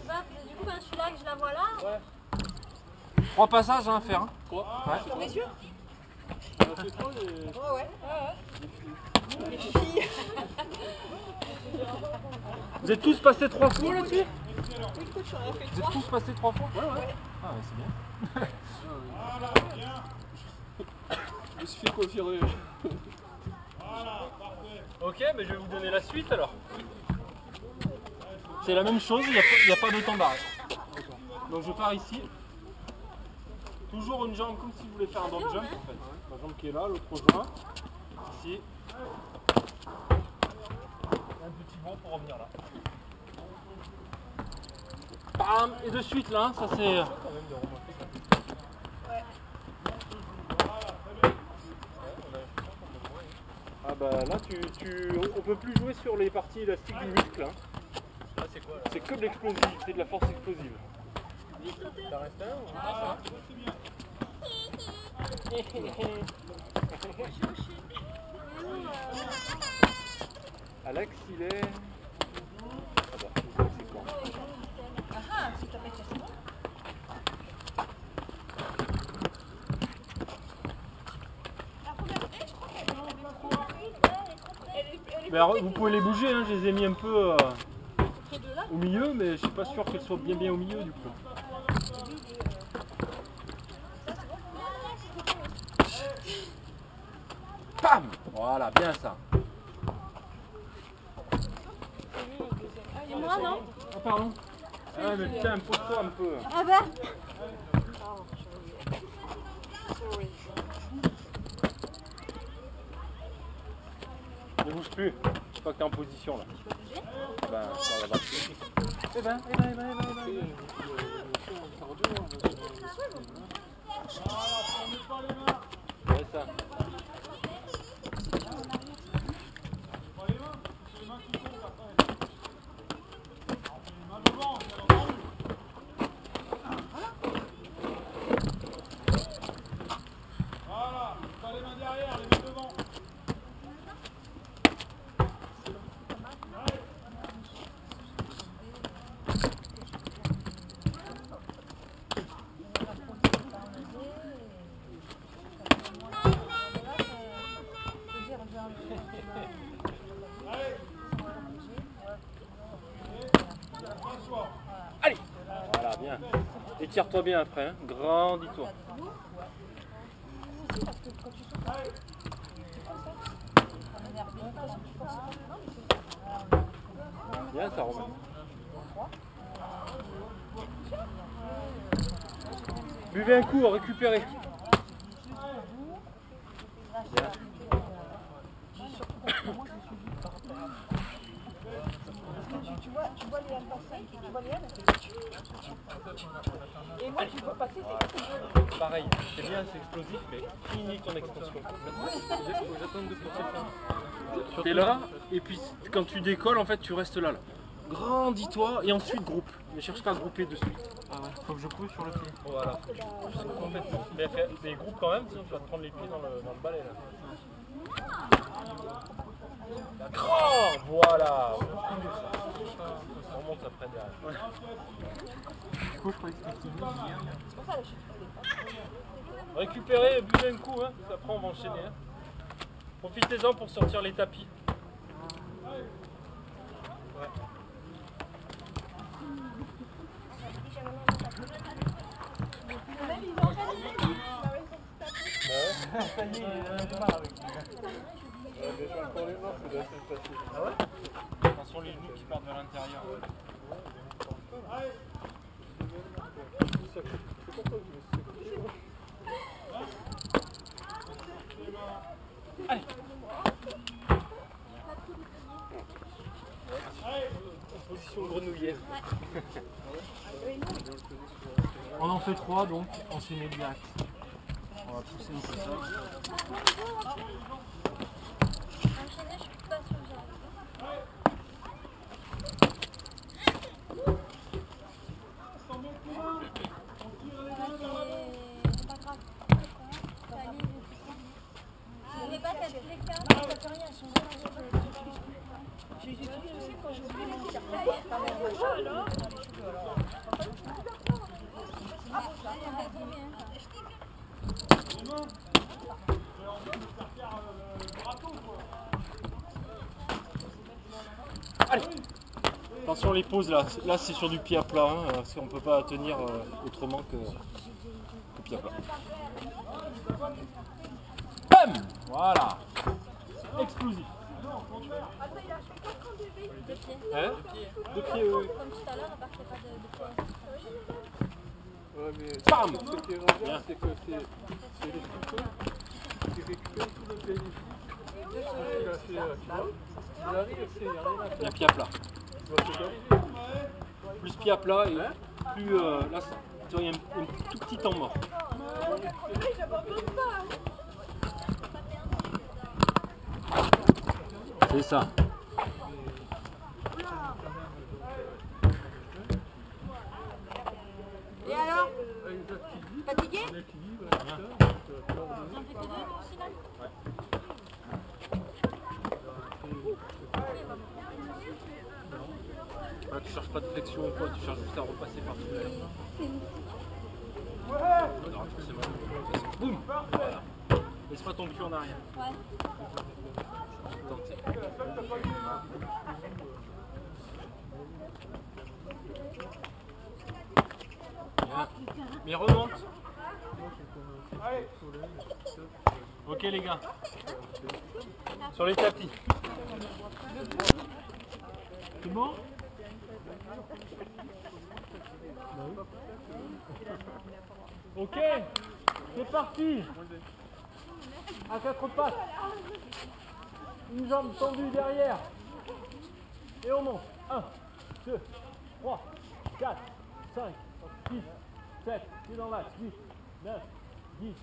Bah, du coup, quand je suis là, que je la vois là... Ouais. 3 passages hein, à faire. Hein. 3 ouais. Sur les yeux? Ouais. Vous êtes tous passés 3 fois là-dessus? Vous êtes tous passés 3 fois? Ouais. Ah ouais, c'est bien. Je me suis fait confirmer. Ok, mais je vais vous donner la suite alors. C'est la même chose, il n'y a pas de temps d'arrêt. Donc je pars ici. Toujours une jambe comme si vous voulez faire un drop jump en fait. La jambe qui est là, l'autre rejoint. Ici. Un petit bond pour revenir là. Bam! Et de suite là, ça c'est... Ah bah là on peut plus jouer sur les parties élastiques du muscle. Hein. Ah, c'est quoi là? C'est que de l'explosif, c'est de la force explosive. Ça reste un ou... Ah, Alex il est... Ah bah, c'est quoi? Ah, c'est ta mec, c'est bon. Mais alors, vous pouvez les bouger, hein, je les ai mis un peu au milieu, mais je suis pas sûr qu'elles soient bien au milieu du coup. Pam! Voilà, bien ça. Et moi, non? Ah pardon. Ah mais putain, pose-toi un peu. Ah bah... Ne bouge plus. Je sais pas que t'es en position là. Ben, ça va. Eh ben. Ouais, ça. Voilà, pas les mains derrière, les mains devant. Allez. Voilà, bien. Étire-toi bien après, hein. Grandis-toi. Bien ça, Romain. Buvez un coup, récupérez. Bien. Tu vois les passer, tu vois les et moi tu vois passer, c'est Pareil, c'est bien, c'est explosif, mais finis ton extension. T'es là, et puis quand tu décolles, en fait, tu restes là. Grandis-toi, et ensuite groupe. Ne cherche pas à grouper de suite. Ah ouais, faut que je pousse sur le pied. Voilà. Mais fais des groupes quand même, sinon tu vas te prendre les pieds dans le balai là. D'accord, voilà. On remonte après derrière. Du coup, je croyais que c'était récupérez, buvez un coup, hein. Après on va enchaîner. Hein. Profitez-en pour sortir les tapis. Ouais. Ça y est, il a marre avec lui. Déjà encore les mains, c'est assez facile. Ah ouais? Attention les genoux qui partent vers l'intérieur. Allez. Position grenouillère. On en fait 3 donc, enchaîner direct. On va pousser un peu ça. Enchaîner, je suis pas sûre que j'arrive. Allez. Attention les pauses là, là c'est sur du pied à plat, hein, parce qu'on ne peut pas tenir autrement que pied à plat. Bam. Voilà. Explosif. De pied. Hein? De pied, oui. Comme tout à l'heure, à part qu'il n'y a pas de pied. Ouais, mais Bam. ce qui est rare, c'est que c'est les couteaux qui récupèrent tout le pays. Il arrive, il n'y a rien à Il y a faire. pied à plat. Tu vois ce que je veux dire? Plus pied à plat et plus là, tu vois, il y a un tout petit temps mort. C'est ça. Et alors? Fatigué? On équilibre, J'en fais que deux au final. Ah, tu cherches pas de flexion ou quoi, tu cherches juste à repasser par-dessus l'air. Boum. Voilà. Laisse pas ton cul en arrière. Ouais. Tentez. Bien. Mais remonte. Ok les gars. Sur les tapis. C'est bon? Ok, c'est parti. À quatre pattes. Une jambe tendue derrière. Et on monte. 1, 2, 3, 4, 5, 6, 7, c'est dans l'axe. 8, 9, 10,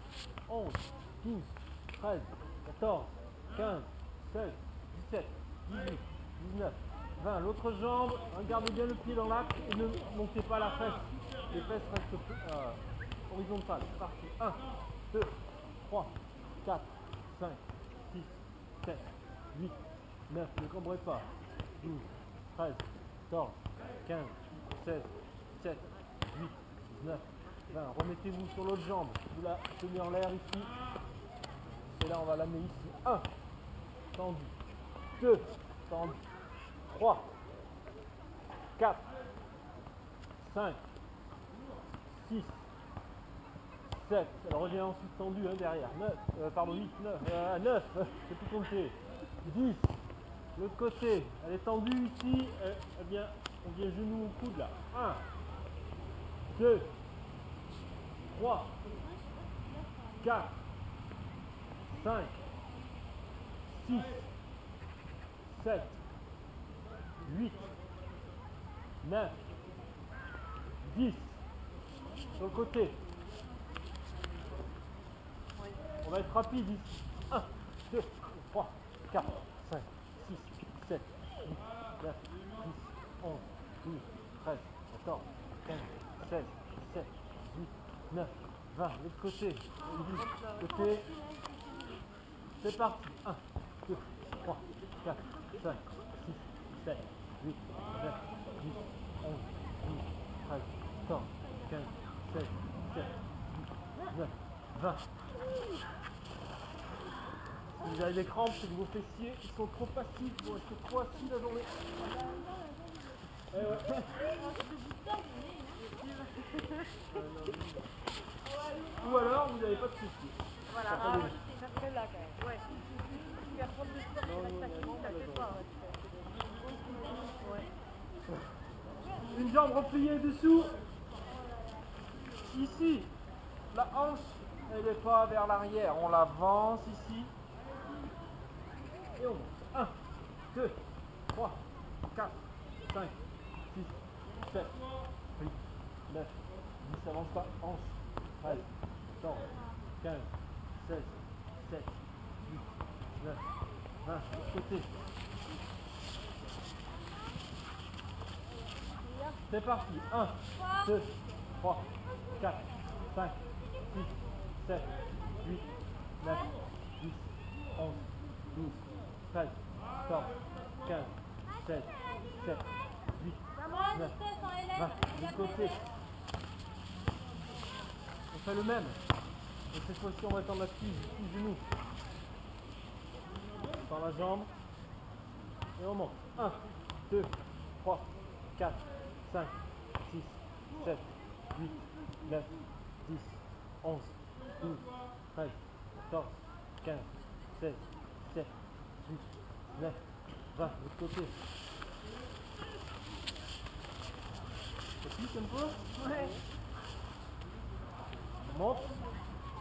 11, 12, 13, 14, 15, 16, 17, 18, 19, 20. L'autre jambe, gardez bien le pied dans l'axe et ne montez pas la fesse. Les fesses restent horizontales. C'est parti. 1, 2, 3, 4, 5, 6, 7, 8, 9. Ne cambrez pas. 12, 13, 14, 15, 16, 17, 18, 19, 20. Remettez-vous sur l'autre jambe. Vous la tenez en l'air ici. Et là, on va l'amener ici. 1, tendu. 2, tendu. 3, 4, 5, 6, 7. Elle revient ensuite tendue derrière. 9, pardon, 8, 9, 9, je peux plus compter. 10. L'autre côté, elle est tendue ici. On vient genou au coude là. 1, 2, 3, 4, 5, 6, 7, 8, 9, 10. Sur le côté. On va être rapide ici. 1, 2, 3, 4, 5, 6, 7, 8, 9, 10, 11, 12, 13, 14, 15, 16, 17, 18, 19, 20. L'autre côté. Côté. C'est parti. 1, 2, 3, 4, 5, 6, 7, 8, 9, 10, 11, 12, 13, 14, 15, 16, 17, 18, 19, 20. Si vous avez des crampes, c'est que vos fessiers ils sont trop passifs pour rester trop assis la journée. Ou alors vous n'avez pas de fessiers. Voilà, ça serait là quand même. Ouais. Tu vas prendre le sport sur la station, ça fait pas. Ouais. Une jambe repliée dessous. Ici, la hanche, elle n'est pas vers l'arrière. On l'avance ici. Et on monte. 1, 2, 3, 4, 5, 6, 7, 8, 9, 10. Avance pas. Hanche. 13, 14, 15, 16, 17, 18, 19, 20. L'autre côté. C'est parti. 1, 2, 3, 4, 5, 6, 7, 8, 9, 10, 11, 12, 13, 14, 15, 16, 17, 18, de stress, hein, Hélène. Va, Il a du côté. On fait le même. Et cette fois-ci, on va tendre la cuisse du genou. Par la jambe. Et on monte. 1, 2, 3, 4, 5, 6, 7, 8, 9, 10, 11, 12, 13, 14, 15, 16, 17, 18, 19, 20. De l'autre côté. Ça pique un peu? Ouais. On monte.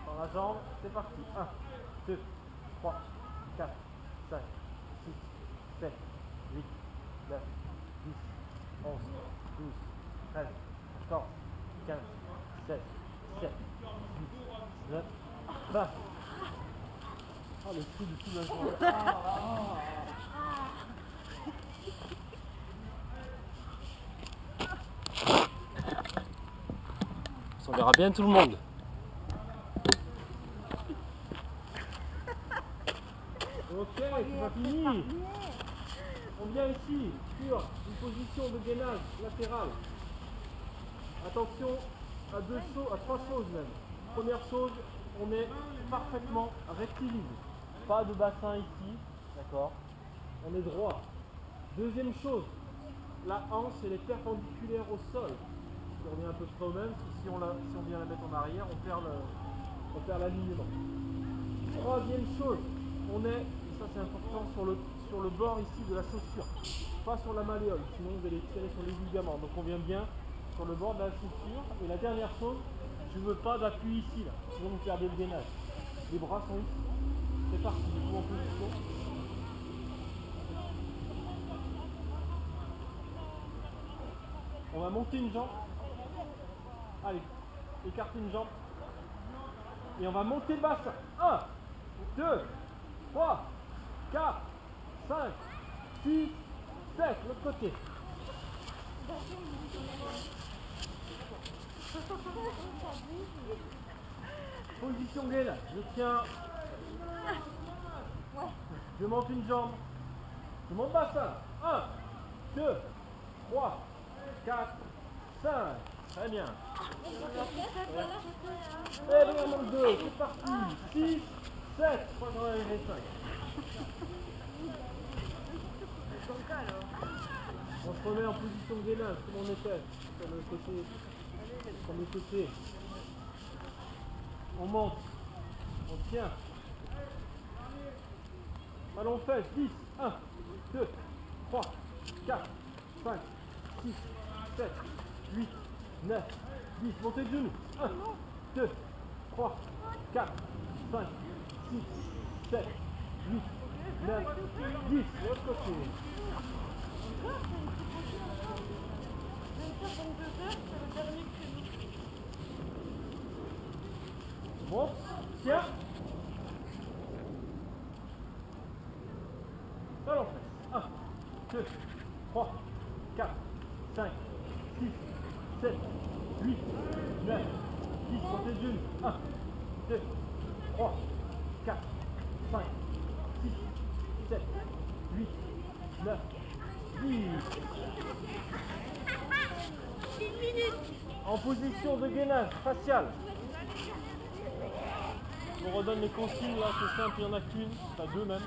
Par la jambe. C'est parti. 1, 2, 3, 4, 5, 6, 7, 8, 9, 10, 11, 12, 13, 14, 15, 16, 17, 18, 19, 20. Ah, le cri du soulagement. On verra bien tout le monde. Ok, c'est pas fini. On vient ici sur une position de gainage latérale. Attention à trois choses même. Première chose, on est parfaitement rectiligne. Pas de bassin ici, d'accord? On est droit. Deuxième chose, la hanche elle est perpendiculaire au sol. On revient un peu près au même, parce que si on vient la mettre en arrière, on perd l'alignement. Troisième chose, on est, et ça c'est important, sur le bord ici de la chaussure, pas sur la malléole, sinon vous allez tirer sur les ligaments. Donc on vient bien sur le bord de la chaussure. Et la dernière chose, je ne veux pas d'appui ici, là, sinon vous perdez le gainage. Les bras sont ici. C'est parti, du coup en position. On va monter une jambe. Allez, écartez une jambe. Et on va monter le bassin. 1, 2, 3, 4, 5, 6, 7. L'autre côté. Position gainage. Je tiens. Je monte une jambe. Je monte le bassin. 1, 2, 3, 4, 5. Très bien. Et bien, on monte 2. C'est parti. 6, 7. Je crois que j'en arriverai 5. On se remet en position de gainage, comme on était. Sur le côté. Sur le côté. On monte. On tient. Ballon fesse. 10. 1, 2, 3, 4, 5, 6, 7, 8, 9, 10. Montez de genoux. 1, 2, 3, 4, 5, 6, 7, 8, 9, 10. De l'autre côté. Monte. Tiens. Ballon fesse. 1, 2, 3, 4, 5, 6, 7, 8, 9, 10. Montez de genoux. 1, 2, 3, 4, 5, 6, 7, 8, 9, 10. En position de gainage facial. Je vous redonne les consignes là, c'est simple, il n'y en a qu'une, enfin deux même.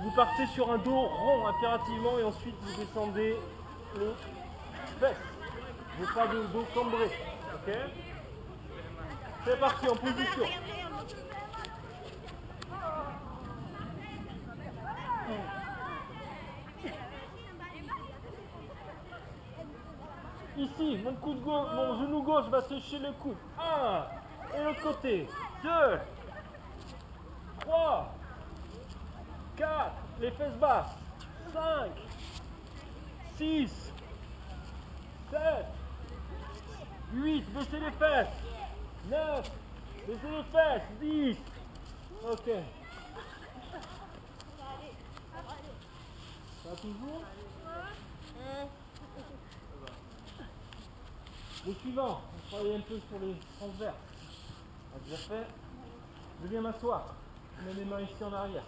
Vous partez sur un dos rond impérativement et ensuite vous descendez le fesses. Vous n'avez pas de dos cambré. Ok? C'est parti en position. Ici, mon genou gauche va sécher le coude. 1. Et l'autre côté. 2. 3. 4. Les fesses basses. 5. 6. 7. 8. Baissez les fesses. 9. Baissez les fesses. 10. Ok. Ça va toujours? Le suivant, on travaille un peu sur les transverses. On a déjà fait. Je viens m'asseoir. Je mets les mains ici en arrière.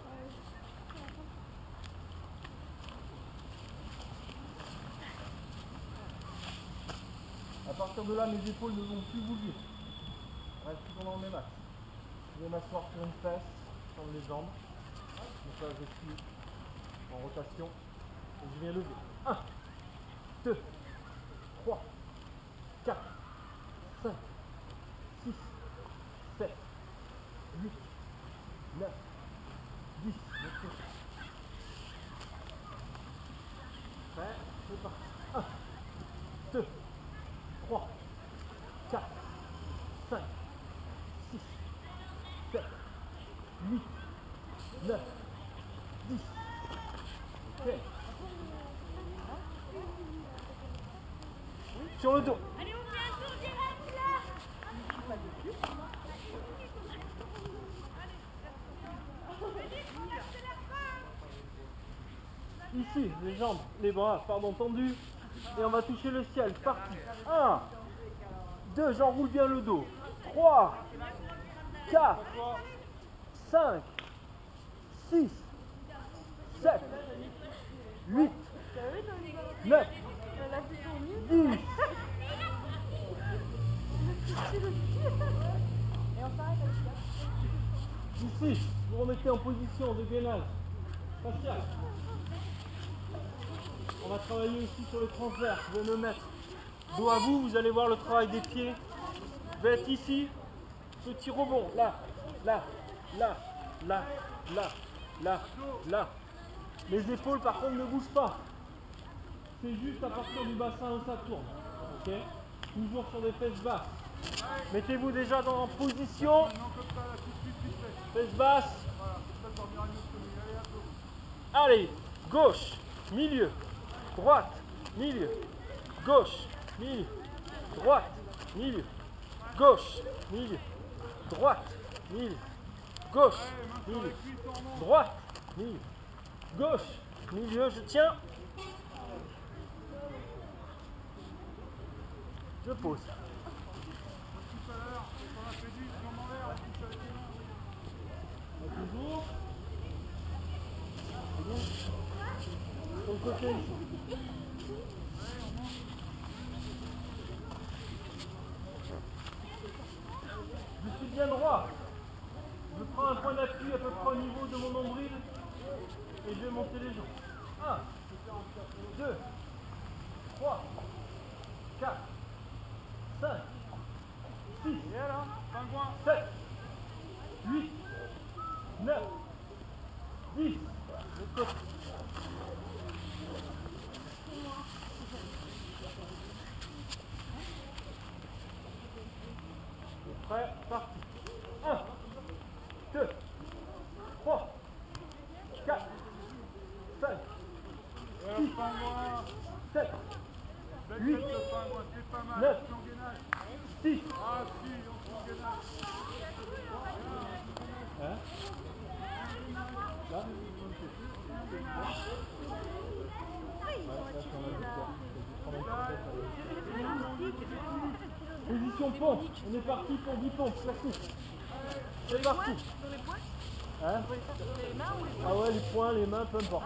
partir de là, mes épaules ne vont plus bouger. Je reste tout pendant le même axe. Je vais m'asseoir sur une fesse, sur les jambes. Donc là, je suis en rotation. Et je viens lever. 1, 2, 3, 4, 5, 6, 7, 8, 9, 10. Prêt, c'est parti. 1, 2, 3, 4, 5, 6, 7, 8, 9, 10. Ok. Sur le dos. Allez, on fait un tour direct là. Ici, les jambes, les bras, pardon, tendus. Et on va toucher le ciel. Parti. 1, 2, j'enroule bien le dos. 3, 4, 5, 6, 7, 8, 9, 10. Ici, vous remettez en position de gainage facial. On va travailler aussi sur le transverse. Je vais me mettre dos à vous. Vous allez voir le travail des pieds. Je vais être ici. Petit rebond. Là, là, là, là, là, là, là. Les épaules par contre ne bougent pas. C'est juste à partir du bassin où ça tourne. Ok? Toujours sur des fesses basses. Mettez-vous déjà en position. Fesses basses. Allez, gauche, milieu, droite, milieu, gauche, milieu, droite, milieu, gauche, milieu, droite, milieu, gauche, milieu, droite, milieu, gauche, milieu, je tiens. Je pose. Toujours. Sur le côté ici. Je suis bien droit. Je prends un point d'appui à peu près au niveau de mon nombril et je vais monter les jambes. 1, 2, 3, 4, 5, 6, 7, 8, 9, 10. Le côté. Prêt, parti. 1, 2, 3, 4, 5, 6, 7, 8, 9, 10. Hein? Là? Position pompe, on est parti pour 10 pompes, classique. C'est parti. Hein? Ah ouais, les poings, les mains, peu importe.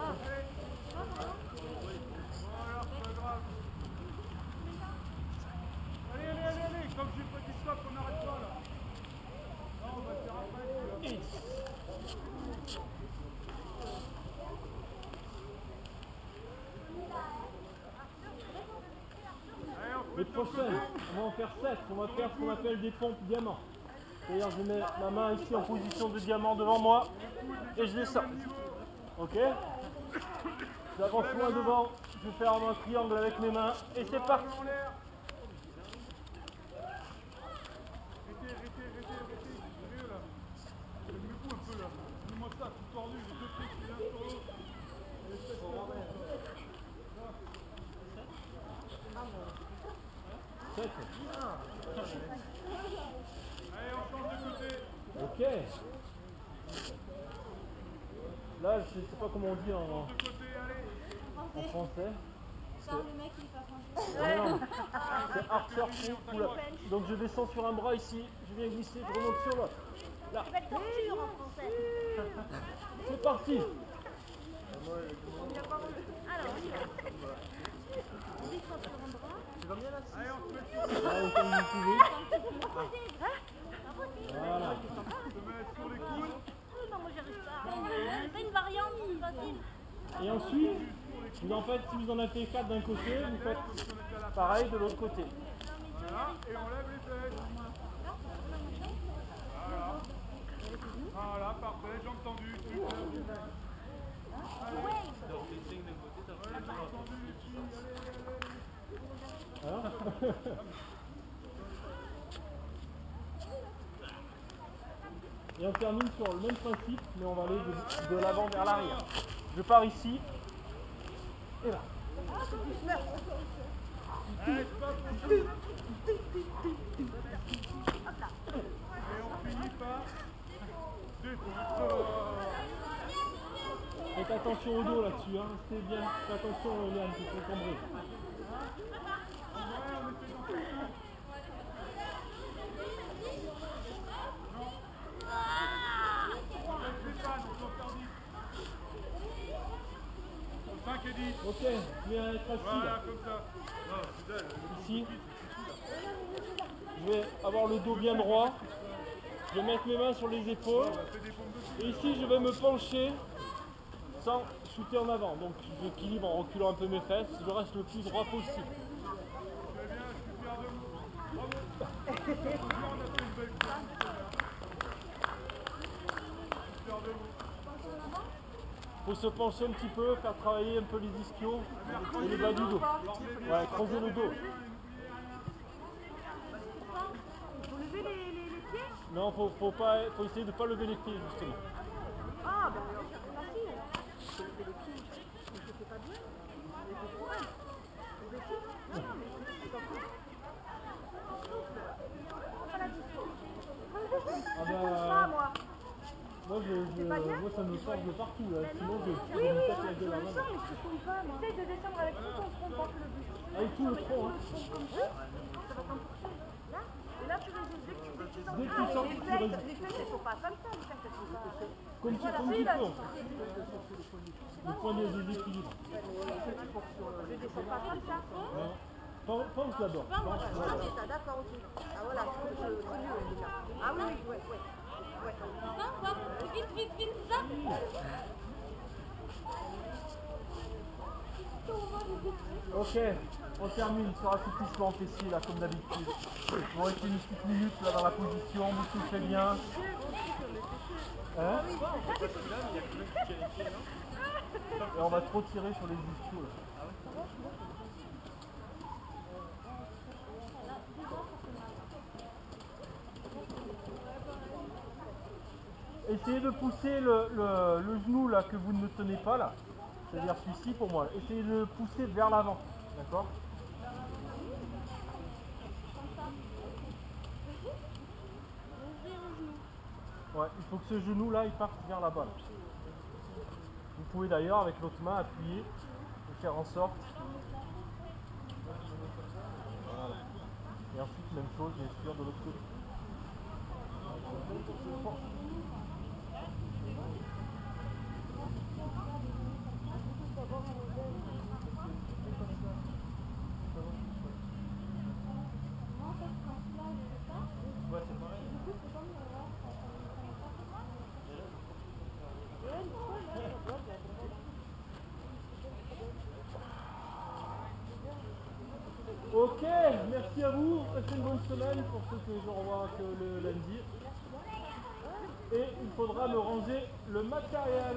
Allez, comme j'ai pas dit stop, on n'arrête pas là. Non, on va faire après. Les prochaines, on va en faire 7. On va faire ce qu'on appelle des pompes diamants. C'est-à-dire je mets ma main ici en position de diamant devant moi et je descends. Ok? J'avance loin devant, je vais faire un triangle avec mes mains et c'est parti. Levez-vous un peu là. Dis-moi ça, tout tordu, les deux pieds qui viennent sur l'autre. Allez, on change de côté. Ok. Là, je sais pas comment on dit en français. Non, c'est archer pull-up. Donc je descends sur un bras ici, je viens glisser, je remonte sur l'autre. Là. C'est parti. Tu vas bien là? Allez, on se met sur Là, comme vous pouvez. Voilà. sur les coudes. Non, moi j'arrive pas. C'est une variante, c'est facile. Et ensuite, vous en faites, si vous en avez fait 4 d'un côté, vous faites pareil de l'autre côté. Voilà, et on lève les fesses. Voilà. Voilà, parfait, jambes tendues. Super. Allez. Ouais, jambes tendues, les filles. Allez, allez, allez. Hein? Et on termine sur le même principe, mais on va aller de l'avant vers l'arrière. Je pars ici, et là. Allez, stop, et on finit par Faites attention au dos là-dessus, hein. Restez bien. Faites attention aux lianes qui sont tombées. Ok, je vais être assis Voilà, là. comme ça. Non, putain, Ici. Je vais avoir le dos bien droit. Je vais mettre mes mains sur les épaules. Et ici, je vais me pencher sans shooter en avant. Donc, j'équilibre en reculant un peu mes fesses. Je reste le plus droit possible. très bien, je suis fier de vous. Bravo. On a fait une belle course. Je suis fier de vous. Il faut se pencher un petit peu, faire travailler un peu les ischios et les bas du dos. Ouais, creuser le dos. Faut lever les pieds? Non, faut essayer de ne pas lever les pieds justement. Ah, ben alors c'est facile. Faut lever les pieds. Mais c'est pas bien. Mais c'est pour elle. C'est des filles? Non, non, mais c'est pas pour elle. Pas la dispo. Ah Je bah, pense pas, moi. moi, moi ça me force de partout là. Sinon je Oui, me oui, tape la gueule je à le la sens, main. mais je te tombe pas, moi. Essaye de descendre avec tout ton front, pas que le buste. Avec tout le tronc, hein. Comme ça, ça va t'emporter. Là, et là, tu résumes. Dès que tu sens Dès que tu sens que tu résumes. les fesses, elles sont pas comme ça, les fesses, elles sont pas... Comme tu Voilà, peux oui, là, en fait. Le point des équilibres. je descends pas comme ça. Pense d'abord. Ah, c'est ça, d'accord, ok. Ah, voilà, c'est mieux, déjà. Ah oui, oui, ouais, ouais. Vite, vite, ça. Ok, on termine sur assouplissement fessier là comme d'habitude. On va rester une petite minute là dans la position, vous soufflez bien. Hein? Et on va trop tirer sur les ischios. Essayez de pousser le genou là que vous ne tenez pas là, c'est-à-dire celui-ci pour moi. Essayez de le pousser vers l'avant, d'accord? Ouais, il faut que ce genou là il parte vers la balle. Vous pouvez d'ailleurs avec l'autre main appuyer et faire en sorte. Voilà. Et ensuite même chose bien sûr de l'autre côté. Ouais, c'est pareil. Ok, merci à vous, passez une bonne semaine pour ceux que je revois que le lundi. Et il faudra me ranger le matériel.